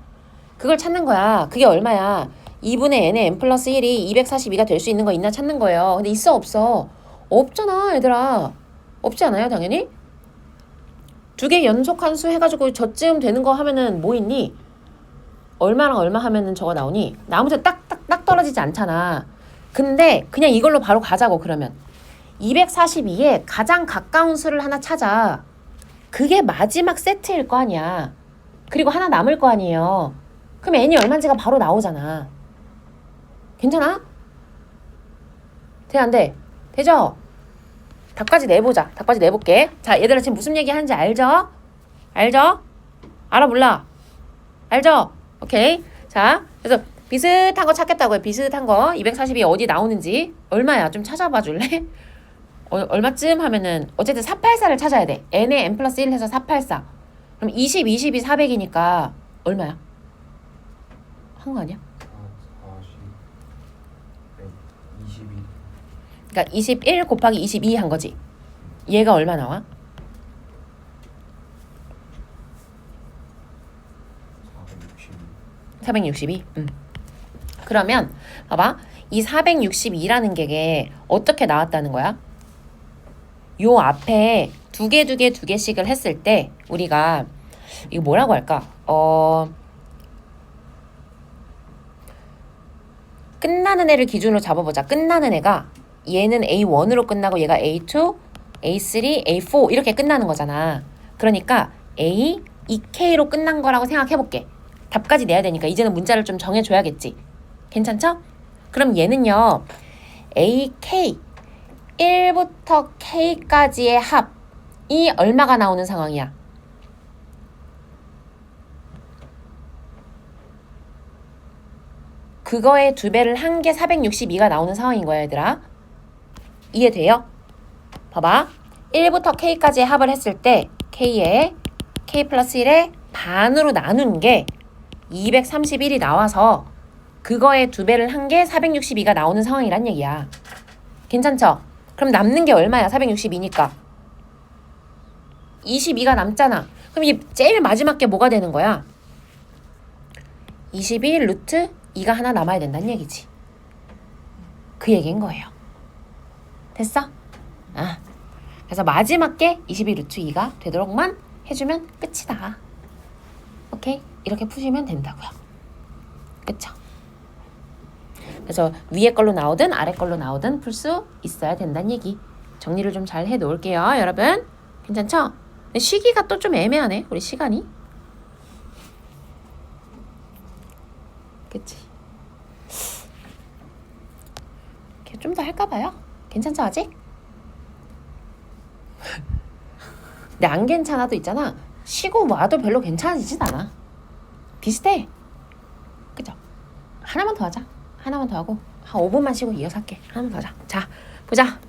그걸 찾는 거야. 그게 얼마야? 2분의 n의 n 플러스 1이 242가 될 수 있는 거 있나 찾는 거예요. 근데 있어 없어? 없잖아, 얘들아. 없지 않아요, 당연히? 2개 연속 함수 해가지고 저쯤 되는 거 하면은 뭐 있니? 얼마랑 얼마 하면은 저거 나오니? 나머지 딱 떨어지지 않잖아. 근데 그냥 이걸로 바로 가자고, 그러면. 242에 가장 가까운 수를 하나 찾아. 그게 마지막 세트일 거 아니야. 그리고 하나 남을 거 아니에요. 그럼 n이 얼마인지가 바로 나오잖아. 괜찮아? 돼, 안 돼? 되죠? 답까지 내보자. 답까지 내볼게. 자, 얘들아 지금 무슨 얘기 하는지 알죠? 알죠? 알아, 몰라? 알죠? 오케이. 자, 그래서 비슷한 거 찾겠다고요. 비슷한 거. 242 어디 나오는지. 얼마야? 좀 찾아봐 줄래? 얼마쯤 하면은 어쨌든 484를 찾아야 돼. n에 n 플러스 1 해서 484. 그럼 20, 22, 400이니까 얼마야? 한 거 아니야? 22. 그러니까 21 곱하기 22 한 거지. 얘가 얼마 나와? 462. 그러면 봐봐. 이 462라는 게 어떻게 나왔다는 거야? 요 앞에 두 개씩을 했을 때 우리가 이거 뭐라고 할까? 끝나는 애를 기준으로 잡아보자. 끝나는 애가 얘는 A1으로 끝나고 얘가 A2, A3, A4 이렇게 끝나는 거잖아. 그러니까 A, EK로 끝난 거라고 생각해볼게. 답까지 내야 되니까 이제는 문자를 좀 정해줘야겠지. 괜찮죠? 그럼 얘는요. AK 1부터 K까지의 합이 얼마가 나오는 상황이야? 그거의 2배를 한 게 462가 나오는 상황인 거야, 얘들아. 이해돼요? 봐봐. 1부터 K까지의 합을 했을 때 K에 K 플러스 1의 반으로 나눈 게 231이 나와서 그거의 2배를 한 게 462가 나오는 상황이란 얘기야. 괜찮죠? 그럼 남는 게 얼마야? 462니까 22가 남잖아. 그럼 이 제일 마지막 게 뭐가 되는 거야? 22 루트 2가 하나 남아야 된다는 얘기지. 그 얘기인 거예요. 됐어? 그래서 마지막 게 22 루트 2가 되도록만 해주면 끝이다. 오케이? 이렇게 푸시면 된다고요. 그쵸? 그래서 위에 걸로 나오든 아래 걸로 나오든 풀 수 있어야 된다는 얘기. 정리를 좀 잘 해놓을게요, 여러분. 괜찮죠? 근데 시기가 또 좀 애매하네, 우리 시간이. 그치? 좀 더 할까 봐요. 괜찮죠, 아직? 근데 안 괜찮아도 있잖아. 쉬고 와도 별로 괜찮아지진 않아. 비슷해. 그죠? 하나만 더 하자. 하나만 더 하고 한 5분만 쉬고 이어서 할게. 하나만 더 하자. 자, 보자.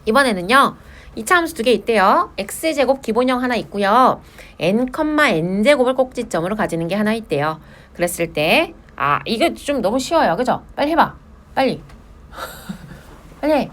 이번에는요. 2차 함수 2개 있대요. x제곱 기본형 하나 있고요. n,n제곱을 꼭지점으로 가지는 게 하나 있대요. 그랬을 때 이게 좀 너무 쉬워요. 그죠? 빨리 해봐. 빨리. 빨리 해.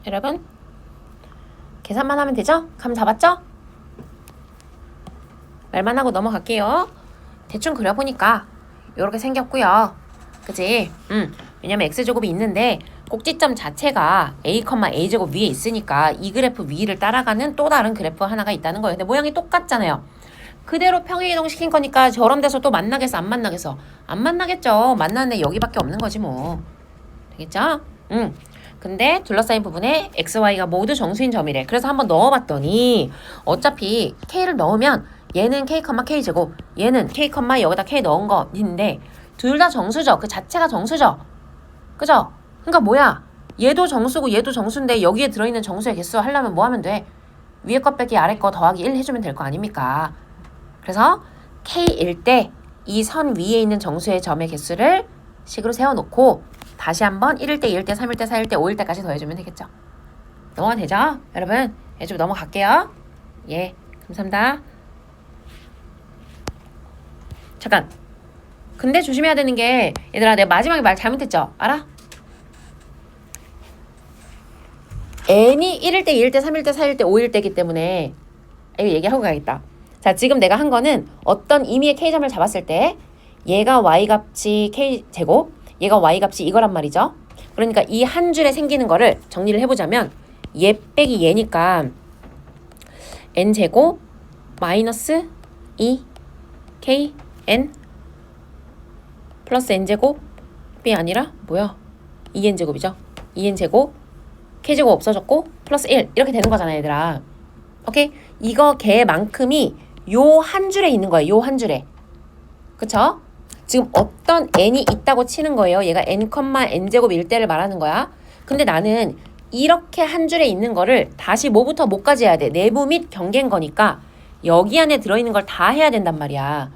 여러분 계산만 하면 되죠? 감 잡았죠? 말만 하고 넘어갈게요. 대충 그려보니까 이렇게 생겼고요. 그치? 왜냐면 x제곱이 있는데 꼭지점 자체가 a,a제곱 위에 있으니까 이 그래프 위를 따라가는 또 다른 그래프 하나가 있다는 거예요. 근데 모양이 똑같잖아요. 그대로 평행이동 시킨 거니까 저런 데서 또 만나겠어? 안 만나겠어? 안 만나겠죠. 만나는 애 여기밖에 없는 거지 뭐. 되겠죠? 근데 둘러싸인 부분에 x, y가 모두 정수인 점이래. 그래서 한번 넣어봤더니 어차피 k를 넣으면 얘는 k, k제곱, 얘는 k, 여기다 k 넣은 거인데 둘 다 정수죠. 그 자체가 정수죠. 그죠? 그러니까 뭐야? 얘도 정수고 얘도 정수인데 여기에 들어있는 정수의 개수 하려면 뭐 하면 돼? 위에 거 빼기 아래 거 더하기 1 해주면 될 거 아닙니까? 그래서 k일 때 이 선 위에 있는 정수의 점의 개수를 식으로 세워놓고 다시 한번 1일 때, 2일 때, 3일 때, 4일 때, 5일 때까지 더해주면 되겠죠. 넘어가 되죠? 여러분 해주고 넘어갈게요. 예, 감사합니다. 잠깐. 근데 조심해야 되는 게 얘들아 내가 마지막에 말 잘못했죠? 알아? n이 1일 때, 2일 때, 3일 때, 4일 때, 5일 때이기 때문에 이거 얘기하고 가야겠다. 자, 지금 내가 한 거는 어떤 임의의 k점을 잡았을 때 얘가 y값이 k제곱, 얘가 y값이 이거란 말이죠. 그러니까 이 한 줄에 생기는 거를 정리를 해보자면 얘 빼기 얘니까 n제곱 마이너스 2k n 플러스 n제곱이 아니라 뭐야? 2n제곱이죠. 2n제곱 k제곱 없어졌고 플러스 1 이렇게 되는 거잖아 얘들아. 오케이? 이거 걔만큼이 요 한 줄에 있는 거예요. 요 한 줄에. 그쵸? 지금 어떤 n이 있다고 치는 거예요. 얘가 n, n제곱일 때를 말하는 거야. 근데 나는 이렇게 한 줄에 있는 거를 다시 뭐부터 뭐까지 해야 돼? 내부 및 경계인 거니까 여기 안에 들어있는 걸 다 해야 된단 말이야.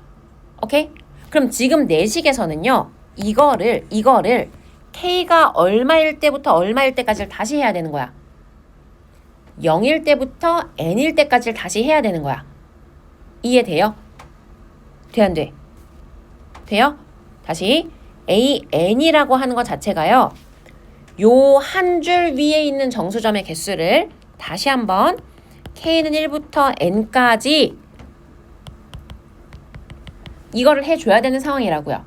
오케이? 그럼 지금 내 식에서는요. 이거를 k가 얼마일 때부터 얼마일 때까지를 다시 해야 되는 거야. 0일 때부터 n일 때까지를 다시 해야 되는 거야. 이해돼요? 돼, 안 돼? 돼요? 다시 AN이라고 하는 것 자체가요. 요 한 줄 위에 있는 정수점의 개수를 다시 한번 K는 1부터 N까지 이거를 해줘야 되는 상황이라고요.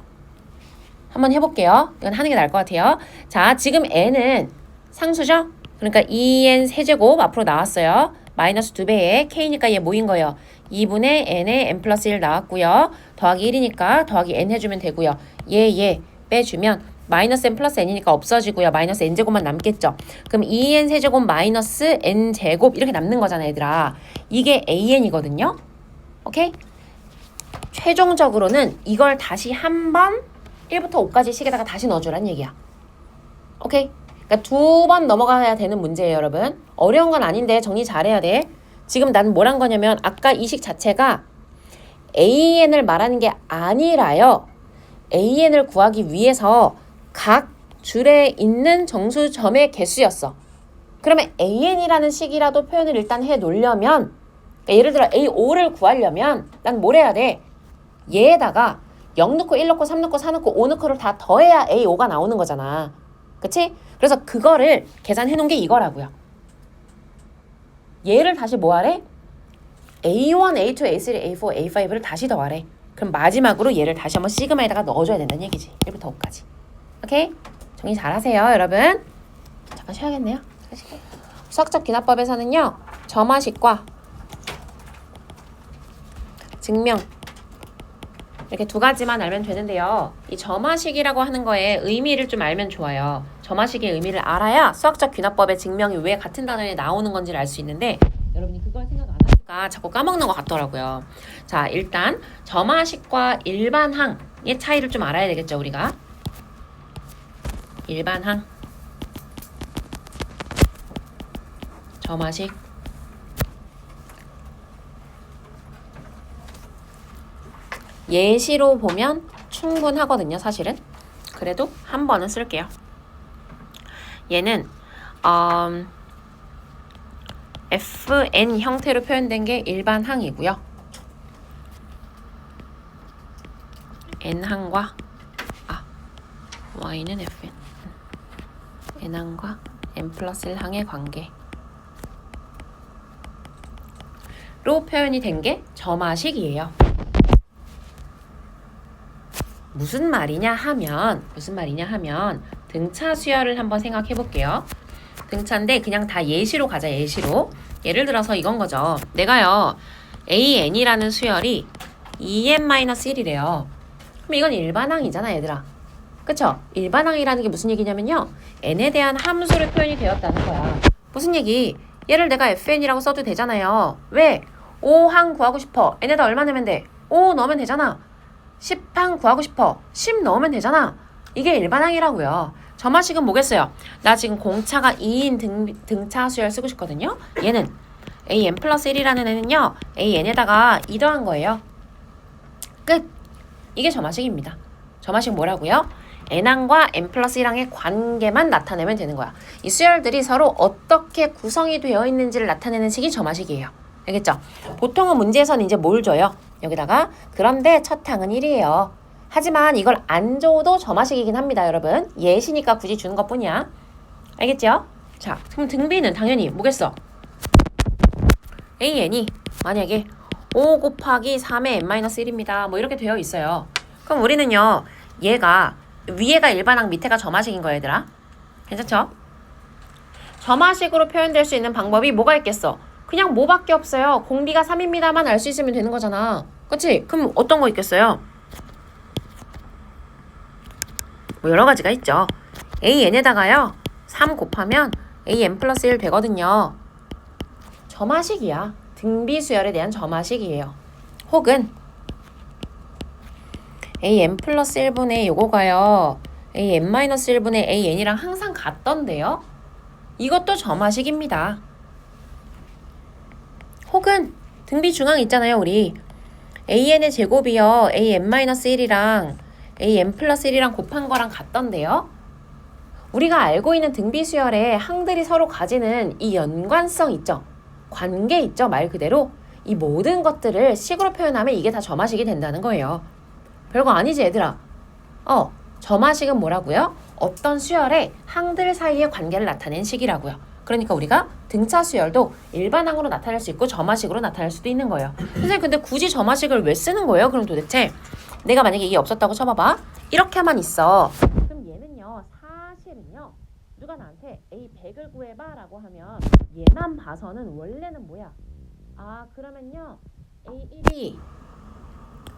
한번 해볼게요. 이건 하는 게 나을 것 같아요. 자, 지금 N은 상수죠? 그러니까 2N 세제곱 앞으로 나왔어요. 마이너스 2배에 K니까 얘 모인 거예요. 2분의 N에 N 플러스 1 나왔고요. 더하기 1이니까 더하기 N 해주면 되고요. 얘 빼주면 마이너스 N 플러스 N이니까 없어지고요. 마이너스 N제곱만 남겠죠. 그럼 2N 세제곱 마이너스 N제곱 이렇게 남는 거잖아 얘들아. 이게 AN이거든요. 오케이? 최종적으로는 이걸 다시 한번 1부터 5까지 식에다가 다시 넣어주란 얘기야. 오케이? 그러니까 2번 넘어가야 되는 문제예요, 여러분. 어려운 건 아닌데 정리 잘해야 돼. 지금 난 뭘 한 거냐면 아까 이 식 자체가 AN을 말하는 게 아니라요. AN을 구하기 위해서 각 줄에 있는 정수점의 개수였어. 그러면 AN이라는 식이라도 표현을 일단 해 놓으려면 그러니까 예를 들어 A5를 구하려면 난 뭘 해야 돼? 얘에다가 0 넣고 1 넣고 3 넣고 4 넣고 5 넣고를 다 더해야 A5가 나오는 거잖아. 그치? 그래서 그거를 계산해 놓은 게 이거라고요. 얘를 다시 뭐 하래? A1, A2, A3, A4, A5를 다시 더하래. 그럼 마지막으로 얘를 다시 한번 시그마에다가 넣어줘야 된다는 얘기지. 1부터 5까지. 오케이? 정리 잘하세요, 여러분. 잠깐 쉬어야겠네요. 수학적 귀납법에서는요. 점화식과 증명 이렇게 두 가지만 알면 되는데요. 이 점화식이라고 하는 거에 의미를 좀 알면 좋아요. 점화식의 의미를 알아야 수학적 귀납법의 증명이 왜 같은 단어에 나오는 건지를 알 수 있는데 여러분이 그걸 생각 안 하니까 자꾸 까먹는 것 같더라고요. 자, 일단 점화식과 일반항의 차이를 좀 알아야 되겠죠, 우리가. 일반항, 점화식. 예시로 보면 충분하거든요, 사실은. 그래도 한 번은 쓸게요. 얘는 fn 형태로 표현된 게 일반항이고요. n항과 y는 fn n항과 n 플러스 1항의 관계로 표현이 된 게 점화식이에요. 무슨 말이냐 하면 등차 수열을 한번 생각해 볼게요. 등차인데 그냥 다 예시로 가자. 예시로. 예를 들어서 이건 거죠. 내가요 AN이라는 수열이 2n-1이래요. 그럼 이건 일반항이잖아 얘들아. 그쵸? 일반항이라는 게 무슨 얘기냐면요. n에 대한 함수로 표현이 되었다는 거야. 무슨 얘기? 얘를 내가 fn이라고 써도 되잖아요. 왜? 5항 구하고 싶어. n에다 얼마 넣으면 돼? 5 넣으면 되잖아. 10항 구하고 싶어. 10 넣으면 되잖아. 이게 일반항이라고요. 점화식은 뭐겠어요? 나 지금 공차가 2인 등차 수열 쓰고 싶거든요. 얘는 an 플러스 1이라는 애는요. an에다가 2 더한 거예요. 끝. 이게 점화식입니다. 점화식 뭐라고요? n항과 n 플러스 1항의 관계만 나타내면 되는 거야. 이 수열들이 서로 어떻게 구성이 되어 있는지를 나타내는 식이 점화식이에요. 알겠죠? 보통은 문제에서는 이제 뭘 줘요? 여기다가 그런데 첫 항은 1이에요. 하지만 이걸 안 줘도 점화식이긴 합니다, 여러분. 예시니까 굳이 주는 것뿐이야. 알겠죠? 자, 그럼 등비는 당연히 뭐겠어? AN이 만약에 5 곱하기 3의 n-1입니다. 뭐 이렇게 되어 있어요. 그럼 우리는요. 얘가 위에가 일반항, 밑에가 점화식인 거야, 얘들아. 괜찮죠? 점화식으로 표현될 수 있는 방법이 뭐가 있겠어? 그냥 뭐밖에 없어요. 공비가 3입니다만 알 수 있으면 되는 거잖아. 그치? 그럼 어떤 거 있겠어요? 뭐 여러 가지가 있죠. AN에다가요. 3 곱하면 AN 플러스 1 되거든요. 점화식이야. 등비수열에 대한 점화식이에요. 혹은 AN 플러스 1분의 요거가요. AN 마이너스 1분의 AN이랑 항상 같던데요. 이것도 점화식입니다. 혹은 등비 중앙 있잖아요, 우리. AN의 제곱이요. AN-1이랑 AN 플러스 1이랑 곱한 거랑 같던데요. 우리가 알고 있는 등비수열에 항들이 서로 가지는 이 연관성 있죠. 관계 있죠. 말 그대로. 이 모든 것들을 식으로 표현하면 이게 다 점화식이 된다는 거예요. 별거 아니지, 얘들아. 점화식은 뭐라고요? 어떤 수열에 항들 사이의 관계를 나타낸 식이라고요. 그러니까 우리가 등차 수열도 일반항으로 나타낼 수 있고 점화식으로 나타낼 수도 있는 거예요. 선생님 근데 굳이 점화식을 왜 쓰는 거예요? 그럼 도대체 내가 만약에 이게 없었다고 쳐봐봐. 이렇게만 있어. 그럼 얘는요. 사실은요. 누가 나한테 A 100을 구해봐 라고 하면 얘만 봐서는 원래는 뭐야? 아 그러면요 A 1이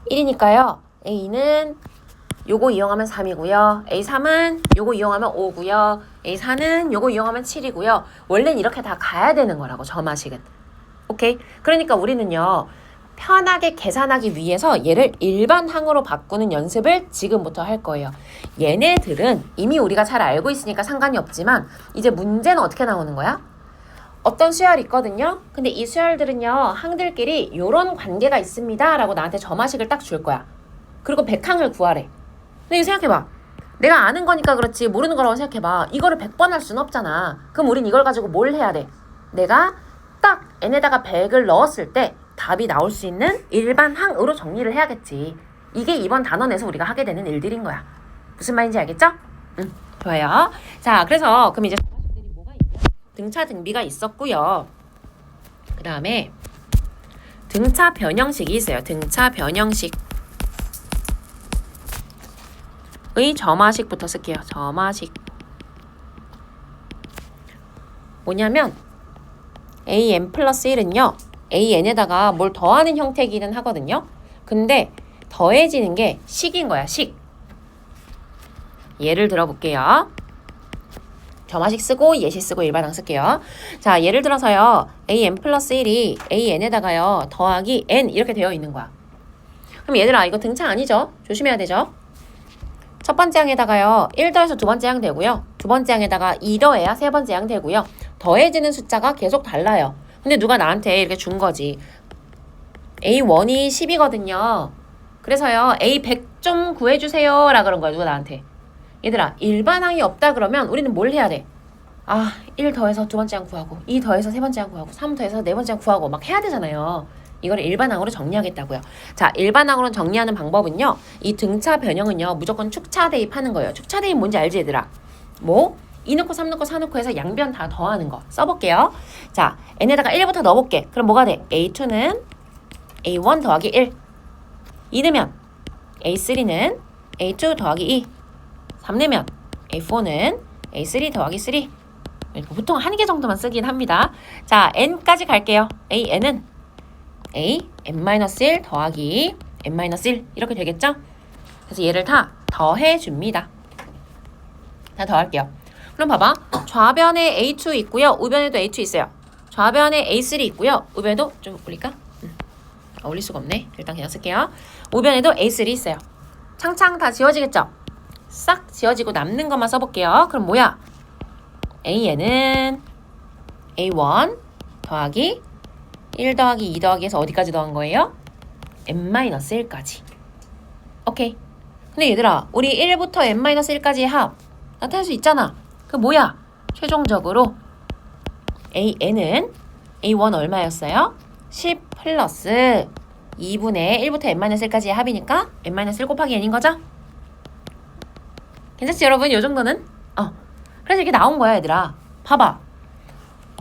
1이니까요 A2는 요거 이용하면 3이고요. A3은 요거 이용하면 5고요. A4는 요거 이용하면 7이고요. 원래는 이렇게 다 가야 되는 거라고 점화식은. 오케이? 그러니까 우리는요. 편하게 계산하기 위해서 얘를 일반항으로 바꾸는 연습을 지금부터 할 거예요. 얘네들은 이미 우리가 잘 알고 있으니까 상관이 없지만 이제 문제는 어떻게 나오는 거야? 어떤 수열이 있거든요. 근데 이 수열들은요. 항들끼리 요런 관계가 있습니다. 라고 나한테 점화식을 딱 줄 거야. 그리고 백항을 구하래. 근데 이거 생각해봐. 내가 아는 거니까 그렇지 모르는 거라고 생각해봐. 이거를 100번 할 수는 없잖아. 그럼 우린 이걸 가지고 뭘 해야 돼? 내가 딱 n에다가 100을 넣었을 때 답이 나올 수 있는 일반항으로 정리를 해야겠지. 이게 이번 단원에서 우리가 하게 되는 일들인 거야. 무슨 말인지 알겠죠? 좋아요. 자, 그래서 그럼 이제 점화식들이 뭐가 있냐? 등차 등비가 있었고요. 그 다음에 등차 변형식이 있어요. 등차 변형식. 의 점화식부터 쓸게요. 점화식. 뭐냐면 an 플러스 1은요. an에다가 뭘 더하는 형태이기는 하거든요. 근데 더해지는 게 식인 거야. 식. 예를 들어볼게요. 점화식 쓰고 예시 쓰고 일반항 쓸게요. 자, 예를 들어서요. an 플러스 1이 an에다가요. 더하기 n 이렇게 되어 있는 거야. 그럼 얘들아 이거 등차 아니죠? 조심해야 되죠? 첫 번째 항에다가요. 1 더해서 두 번째 항 되고요. 두 번째 항에다가 2 더해야 세 번째 항 되고요. 더해지는 숫자가 계속 달라요. 근데 누가 나한테 이렇게 준 거지. A1이 10이거든요. 그래서요. A100 좀 구해주세요. 라 그런 거야. 누가 나한테. 얘들아 일반항이 없다 그러면 우리는 뭘 해야 돼? 아, 1 더해서 두 번째 항 구하고 2 더해서 세 번째 항 구하고 3 더해서 네 번째 항 구하고 막 해야 되잖아요. 이걸 일반항으로 정리하겠다고요. 자, 일반항으로 정리하는 방법은요. 이 등차 변형은요. 무조건 축차 대입하는 거예요. 축차 대입 뭔지 알지 얘들아? 뭐? 2 넣고 3 넣고 4 넣고 해서 양변 다 더하는 거 써볼게요. 자, n에다가 1부터 넣어볼게. 그럼 뭐가 돼? A2는 A1 더하기 1. 2 넣으면 A3는 A2 더하기 2. 3 넣으면 A4는 A3 더하기 3. 보통 한 개 정도만 쓰긴 합니다. 자, n까지 갈게요. an은 a n-1 더하기 n-1 이렇게 되겠죠? 그래서 얘를 다 더해줍니다. 다 더할게요. 그럼 봐봐. 좌변에 A2 있고요. 우변에도 A2 있어요. 좌변에 A3 있고요. 우변에도 좀 올릴까? 올릴 수가 없네. 일단 그냥 쓸게요. 우변에도 A3 있어요. 창창 다 지워지겠죠? 싹 지워지고 남는 것만 써볼게요. 그럼 뭐야? A에는 A1 더하기 1 더하기 2 더하기 해서 어디까지 더한 거예요? n-1까지. 오케이. 근데 얘들아 우리 1부터 n-1까지의 합 나타낼 수 있잖아. 그 뭐야? 최종적으로 an은 a1 얼마였어요? 10 플러스 2분의 1부터 n-1까지의 합이니까 n-1 곱하기 n인 거죠? 괜찮지 여러분? 요 정도는? 그래서 이렇게 나온 거야 얘들아. 봐봐.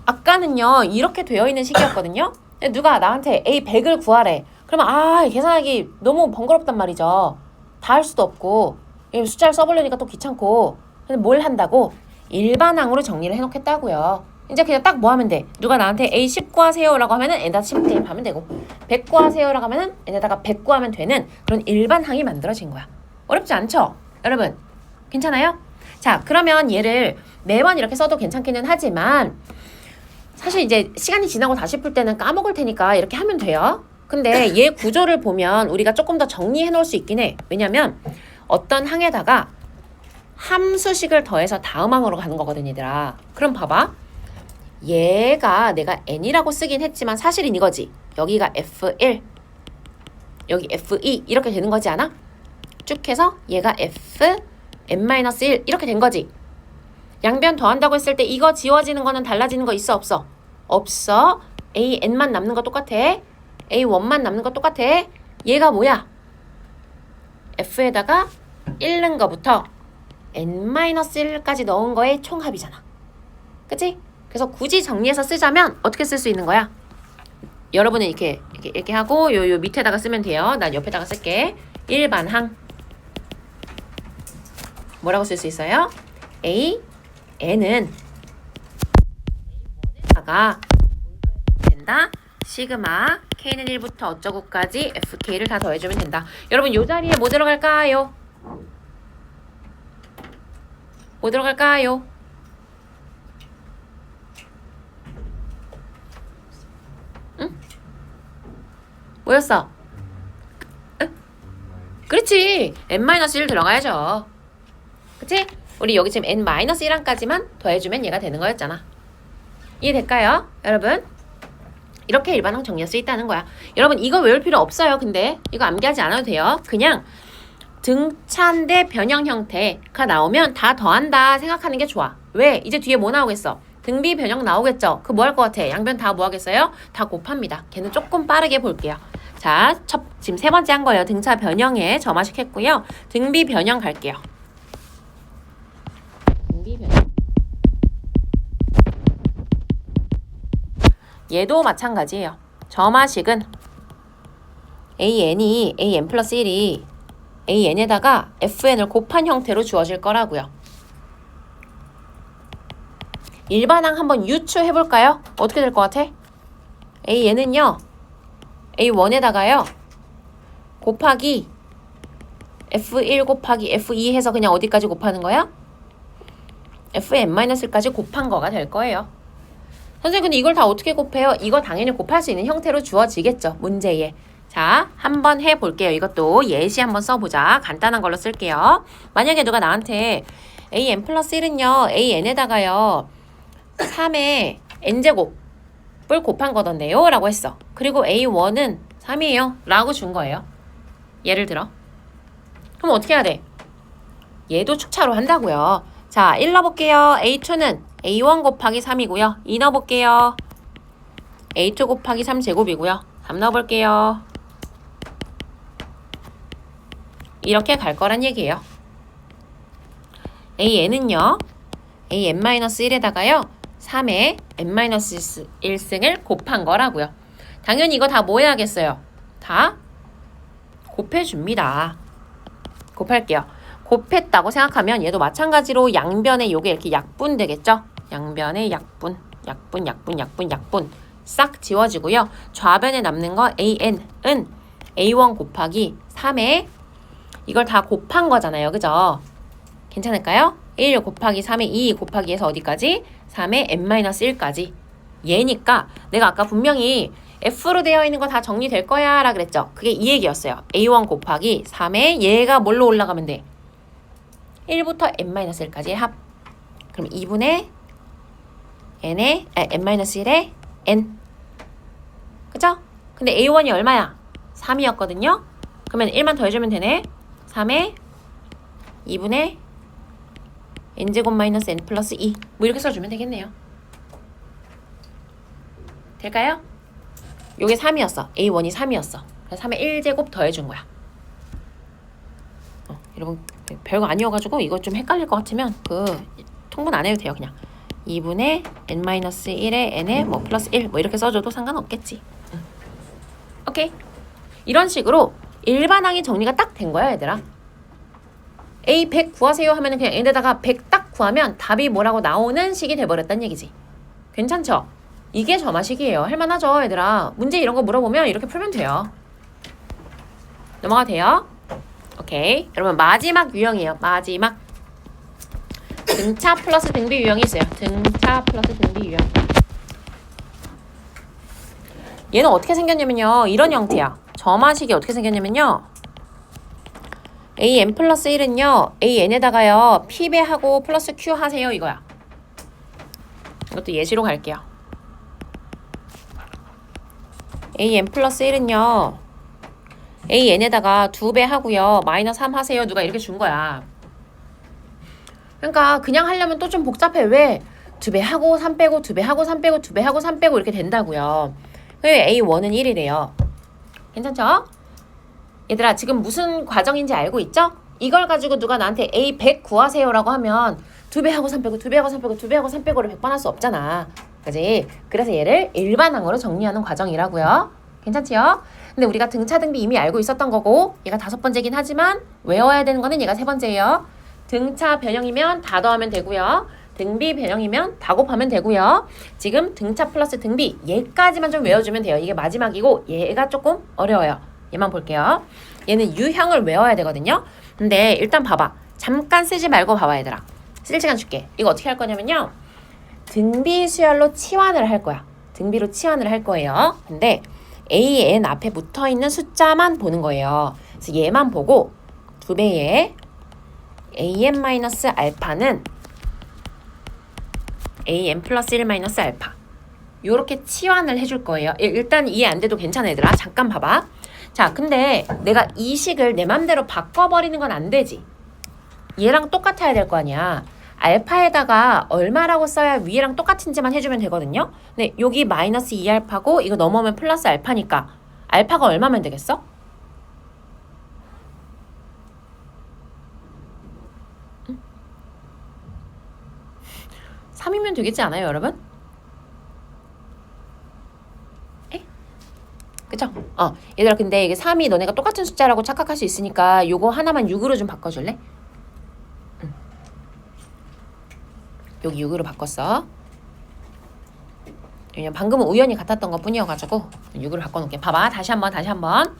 아까는요 이렇게 되어 있는 식이었거든요. 누가 나한테 A100을 구하래. 그러면 계산하기 너무 번거롭단 말이죠. 다 할 수도 없고 숫자를 써보려니까 또 귀찮고. 근데 뭘 한다고? 일반항으로 정리를 해놓겠다고요. 이제 그냥 딱 뭐 하면 돼? 누가 나한테 A10 구하세요 라고 하면은 n에다 10 대입하면 되고 100 구하세요 라고 하면은 n에다가 100 구하면 되는 그런 일반항이 만들어진 거야. 어렵지 않죠? 여러분 괜찮아요? 자, 그러면 얘를 매번 이렇게 써도 괜찮기는 하지만 사실 이제 시간이 지나고 다시 풀 때는 까먹을 테니까 이렇게 하면 돼요. 근데 얘 구조를 보면 우리가 조금 더 정리해 놓을 수 있긴 해. 왜냐면 어떤 항에다가 함수식을 더해서 다음 항으로 가는 거거든 얘들아. 그럼 봐봐. 얘가 내가 n이라고 쓰긴 했지만 사실은 이거지. 여기가 f1 여기 f2 이렇게 되는 거지 않아? 쭉 해서 얘가 f n-1 이렇게 된 거지. 양변 더한다고 했을 때 이거 지워지는 거는 달라지는 거 있어 없어? 없어. a-n만 남는 거 똑같아. a1만 남는 거 똑같아. 얘가 뭐야? f에다가 1 넣은 거부터 n-1까지 넣은 거의 총합이잖아. 그치? 그래서 굳이 정리해서 쓰자면 어떻게 쓸 수 있는 거야? 여러분은 이렇게 하고 요 밑에다가 쓰면 돼요. 난 옆에다가 쓸게. 일반항 뭐라고 쓸 수 있어요? A n은 a1에다가 된다. 시그마 k는 1부터 어쩌고까지 fk를 다 더해주면 된다. 여러분 요 자리에 뭐 들어갈까요? 뭐 들어갈까요? 응? 뭐였어? 그렇지. n-1 들어가야죠. 그치? 우리 여기 지금 n-1항까지만 더해주면 얘가 되는 거였잖아. 이해될까요? 여러분? 이렇게 일반항 정리할 수 있다는 거야. 여러분 이거 외울 필요 없어요. 근데 이거 암기하지 않아도 돼요. 그냥 등차인데 변형 형태가 나오면 다 더한다 생각하는 게 좋아. 왜? 이제 뒤에 뭐 나오겠어? 등비 변형 나오겠죠? 그 뭐 할 것 같아? 양변 다 뭐 하겠어요? 다 곱합니다. 걔는 조금 빠르게 볼게요. 자, 지금 세 번째 한 거예요. 등차 변형에 점화식 했고요. 등비 변형 갈게요. 등비 변형. 얘도 마찬가지예요. 점화식은 an이 an 플러스 1이 an에다가 fn을 곱한 형태로 주어질 거라고요. 일반항 한번 유추해볼까요? 어떻게 될 것 같아? an은요. a1에다가요. 곱하기 f1 곱하기 f2 해서 그냥 어디까지 곱하는 거야? fn-1까지 곱한 거가 될 거예요. 선생님 근데 이걸 다 어떻게 곱해요? 이거 당연히 곱할 수 있는 형태로 주어지겠죠. 문제에. 자, 한번 해볼게요. 이것도 예시 한번 써보자. 간단한 걸로 쓸게요. 만약에 누가 나한테 an 플러스 1은요. an에다가요. 3의 n제곱을 곱한 거던데요. 라고 했어. 그리고 a1은 3이에요. 라고 준 거예요. 예를 들어. 그럼 어떻게 해야 돼? 얘도 축차로 한다고요. 자, 1 넣어볼게요. a2는 a1 곱하기 3이고요. 2 넣어볼게요. a2 곱하기 3제곱이고요. 3 넣어볼게요. 이렇게 갈 거란 얘기예요. an은요. an-1에다가요. 3의 n-1승을 곱한 거라고요. 당연히 이거 다 뭐 해야겠어요? 다 곱해줍니다. 곱할게요. 곱했다고 생각하면 얘도 마찬가지로 양변에 요게 이렇게 약분 되겠죠? 양변에 약분 싹 지워지고요. 좌변에 남는 거 an은 a1 곱하기 3에 이걸 다 곱한 거잖아요. 그죠? 괜찮을까요? 1 곱하기 3에 2 곱하기 해서 어디까지? 3에 n-1까지. 얘니까 내가 아까 분명히 F로 되어 있는 거 다 정리될 거야 라 그랬죠? 그게 이 얘기였어요. A1 곱하기 3에 얘가 뭘로 올라가면 돼? 1부터 n-1까지의 합. 그럼 2분의 n의 n-1의 n. 그죠? 근데 A1이 얼마야? 3이었거든요? 그러면 1만 더해주면 되네. 3에 2분의 n제곱 마이너스 n 플러스 2. 뭐 이렇게 써주면 되겠네요. 될까요? 요게 3이었어. A1이 3이었어. 그래서 3에 1제곱 더해준 거야. 여러분 별거 아니어가지고 이거 좀 헷갈릴 것 같으면 통분 안 해도 돼요. 그냥 2분의 n-1의 n에 뭐 플러스 1 뭐 이렇게 써줘도 상관없겠지. 오케이. 이런 식으로 일반항이 정리가 딱 된 거야 얘들아. A 100 구하세요 하면은 그냥 n에다가 100 딱 구하면 답이 뭐라고 나오는 식이 돼버렸단 얘기지. 괜찮죠? 이게 점화식이에요. 할만하죠 얘들아. 문제 이런 거 물어보면 이렇게 풀면 돼요. 넘어가도 돼요? 오케이. 여러분 마지막 유형이에요. 마지막. 등차 플러스 등비 유형이 있어요. 등차 플러스 등비 유형. 얘는 어떻게 생겼냐면요. 이런 형태야. 점화식이 어떻게 생겼냐면요. an 플러스 1은요. an에다가요. p배하고 플러스 q 하세요. 이거야. 이것도 예시로 갈게요. an 플러스 1은요. an에다가 2배 하고요. 마이너스 3 하세요. 누가 이렇게 준 거야. 그러니까 그냥 하려면 또 좀 복잡해. 왜? 2배 하고 3 빼고 2배 하고 3 빼고 2배 하고 3 빼고 이렇게 된다고요. a1은 1이래요. 괜찮죠? 얘들아 지금 무슨 과정인지 알고 있죠? 이걸 가지고 누가 나한테 A 100 구하세요라고 하면 2배 하고 3 빼고 2배 하고 3 빼고 2배 하고 3 빼고를 100번 할 수 없잖아. 그지? 그래서 얘를 일반항으로 정리하는 과정이라고요. 괜찮지요? 근데 우리가 등차 등비 이미 알고 있었던 거고 얘가 5번째긴 하지만 외워야 되는 거는 얘가 3번째예요. 등차 변형이면 다 더하면 되고요. 등비 변형이면 다 곱하면 되고요. 지금 등차 플러스 등비 얘까지만 좀 외워주면 돼요. 이게 마지막이고 얘가 조금 어려워요. 얘만 볼게요. 얘는 유형을 외워야 되거든요. 근데 일단 봐봐. 잠깐 쓰지 말고 봐봐 얘들아. 쓸 시간 줄게. 이거 어떻게 할 거냐면요. 등비 수열로 치환을 할 거야. 등비로 치환을 할 거예요. 근데 AN 앞에 붙어있는 숫자만 보는 거예요. 그래서 얘만 보고 2배의 AN-알파는 AN 플러스 1 마이너스 알파 요렇게 치환을 해줄 거예요. 일단 이해 안 돼도 괜찮아 얘들아. 잠깐 봐봐. 자, 근데 내가 이 식을 내 맘대로 바꿔버리는 건 안 되지. 얘랑 똑같아야 될 거 아니야. 알파에다가 얼마라고 써야 위에랑 똑같은지만 해주면 되거든요. 근데 여기 마이너스 2알파고 이거 넘어오면 플러스 알파니까 알파가 얼마면 되겠어? 응? 3이면 되겠지 않아요 여러분? 에? 그쵸? 얘들아 근데 이게 3이 너네가 똑같은 숫자라고 착각할 수 있으니까 요거 하나만 6으로 좀 바꿔줄래? 여기 6으로 바꿨어. 왜냐면 방금은 우연히 같았던 것 뿐이어가지고 6으로 바꿔놓을게. 봐봐. 다시 한번.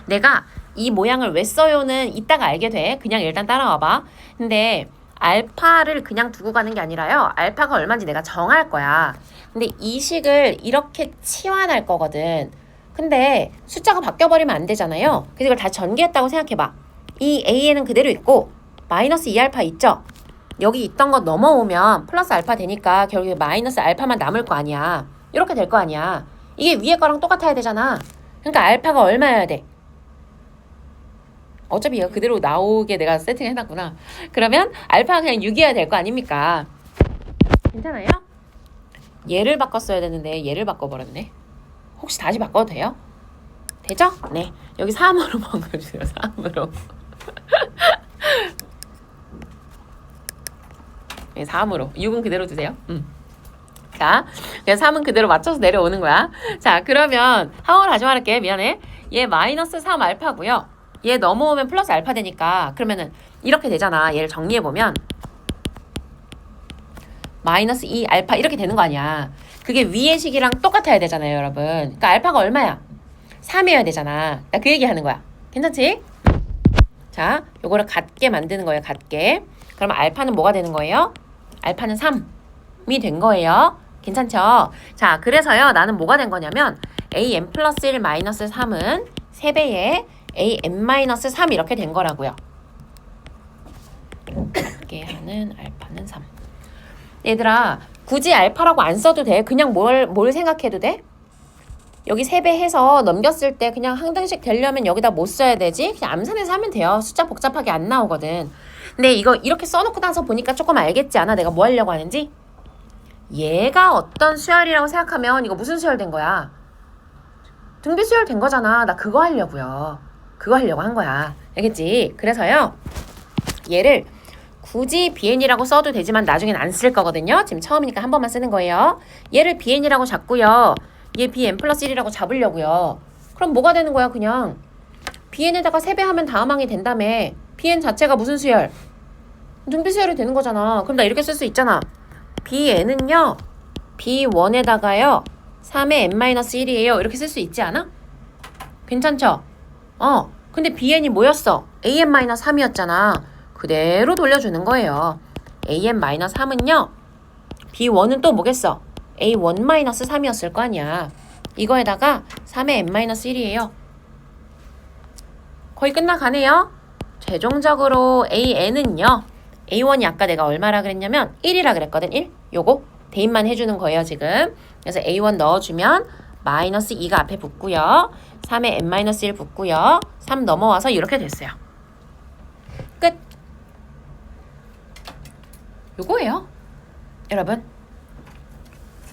내가 이 모양을 왜 써요는 이따가 알게 돼. 그냥 일단 따라와봐. 근데 알파를 그냥 두고 가는 게 아니라요. 알파가 얼마인지 내가 정할 거야. 근데 이 식을 이렇게 치환할 거거든. 근데 숫자가 바뀌어버리면 안 되잖아요. 그래서 이걸 다 전개했다고 생각해봐. 이 AN은 그대로 있고 마이너스 2알파 있죠? 여기 있던 거 넘어오면 플러스 알파 되니까 결국에 마이너스 알파만 남을 거 아니야. 이렇게 될 거 아니야. 이게 위에 거랑 똑같아야 되잖아. 그러니까 알파가 얼마여야 돼? 어차피 이거 그대로 나오게 내가 세팅해놨구나. 그러면 알파가 그냥 6이어야 될 거 아닙니까? 괜찮아요? 얘를 바꿨어야 되는데 얘를 바꿔버렸네. 혹시 다시 바꿔도 돼요? 되죠? 네. 여기 3으로 바꿔주세요. 3으로. 네, 3으로. 6은 그대로 두세요. 자, 그냥 3은 그대로 맞춰서 내려오는 거야. 자, 그러면 항어를 다시 말할게. 미안해. 얘 마이너스 3 알파고요. 얘 넘어오면 플러스 알파 되니까 그러면은 이렇게 되잖아. 얘를 정리해보면 마이너스 2 알파 이렇게 되는 거 아니야. 그게 위의 식이랑 똑같아야 되잖아요, 여러분. 그러니까 알파가 얼마야? 3이어야 되잖아. 나 그 얘기 하는 거야. 괜찮지? 자, 요거를 같게 만드는 거예요. 같게. 그러면 알파는 뭐가 되는 거예요? 알파는 3이 된 거예요. 괜찮죠? 자, 그래서요. 나는 뭐가 된 거냐면 AN 플러스 1 마이너스 3은 3배의 AN 마이너스 3 이렇게 된 거라고요. 같게 하는 알파는 3. 얘들아, 굳이 알파라고 안 써도 돼. 그냥 뭘 생각해도 돼? 여기 3배 해서 넘겼을 때 그냥 항등식 되려면 여기다 못 써야 되지? 그냥 암산해서 하면 돼요. 숫자 복잡하게 안 나오거든. 근데 이거 이렇게 써놓고 나서 보니까 조금 알겠지 않아? 내가 뭐 하려고 하는지? 얘가 어떤 수열이라고 생각하면 이거 무슨 수열 된 거야? 등비 수열 된 거잖아. 나 그거 하려고요. 그거 하려고 한 거야. 알겠지? 그래서요. 얘를 굳이 BN이라고 써도 되지만 나중엔 안 쓸 거거든요. 지금 처음이니까 한 번만 쓰는 거예요. 얘를 BN이라고 잡고요. 얘 BN 플러스 1이라고 잡으려고요. 그럼 뭐가 되는 거야 그냥? BN에다가 3배 하면 다음 항이 된다며. BN 자체가 무슨 수열? 등비 수열이 되는 거잖아. 그럼 나 이렇게 쓸 수 있잖아. BN은요. B1에다가요. 3의 n-1이에요. 이렇게 쓸 수 있지 않아? 괜찮죠? 근데 BN이 뭐였어? AN-3이었잖아. 그대로 돌려주는 거예요. AN-3은요. B1은 또 뭐겠어? A1-3이었을 거 아니야. 이거에다가 3의 n-1이에요. 거의 끝나가네요. 최종적으로 AN은요. A1이 아까 내가 얼마라 그랬냐면 1이라 그랬거든. 1. 요거 대입만 해주는 거예요 지금. 그래서 A1 넣어주면 마이너스 2가 앞에 붙고요. 3의 n-1 붙고요. 3 넘어와서 이렇게 됐어요. 끝. 요거예요. 여러분.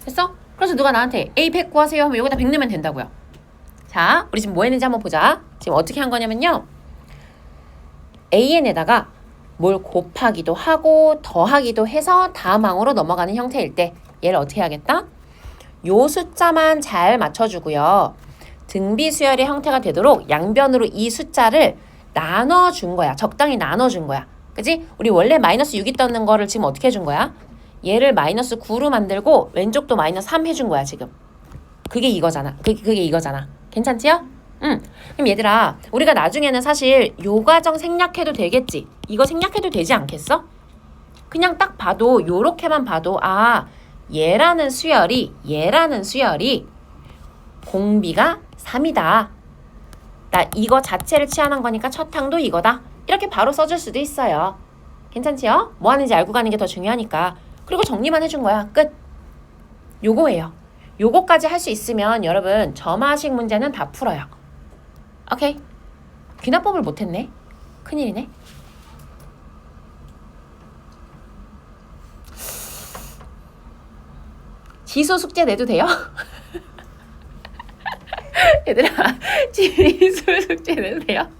됐어? 그래서 누가 나한테 A 100 구하세요 하면 여기다 100 넣으면 된다고요. 자, 우리 지금 뭐 했는지 한번 보자. 지금 어떻게 한 거냐면요. AN에다가 뭘 곱하기도 하고 더하기도 해서 다음 항으로 넘어가는 형태일 때 얘를 어떻게 하겠다? 요 숫자만 잘 맞춰주고요. 등비 수열의 형태가 되도록 양변으로 이 숫자를 나눠준 거야. 적당히 나눠준 거야. 그치? 우리 원래 마이너스 6이 떴는 거를 지금 어떻게 해준 거야? 얘를 마이너스 9로 만들고 왼쪽도 마이너스 3 해준 거야 지금. 그게 이거잖아. 그게 이거잖아. 괜찮지요? 응. 그럼 얘들아 우리가 나중에는 사실 요 과정 생략해도 되겠지. 이거 생략해도 되지 않겠어? 그냥 딱 봐도 요렇게만 봐도 아 얘라는 수열이 공비가 3이다. 나 이거 자체를 치환한 거니까 첫 항도 이거다. 이렇게 바로 써줄 수도 있어요. 괜찮지요? 뭐 하는지 알고 가는 게 더 중요하니까. 그리고 정리만 해준 거야. 끝. 요거예요. 요거까지 할 수 있으면 여러분 점화식 문제는 다 풀어요. 오케이. 귀납법을 못했네. 큰일이네. 지수 숙제 내도 돼요? 얘들아 지수 숙제 내도 돼요?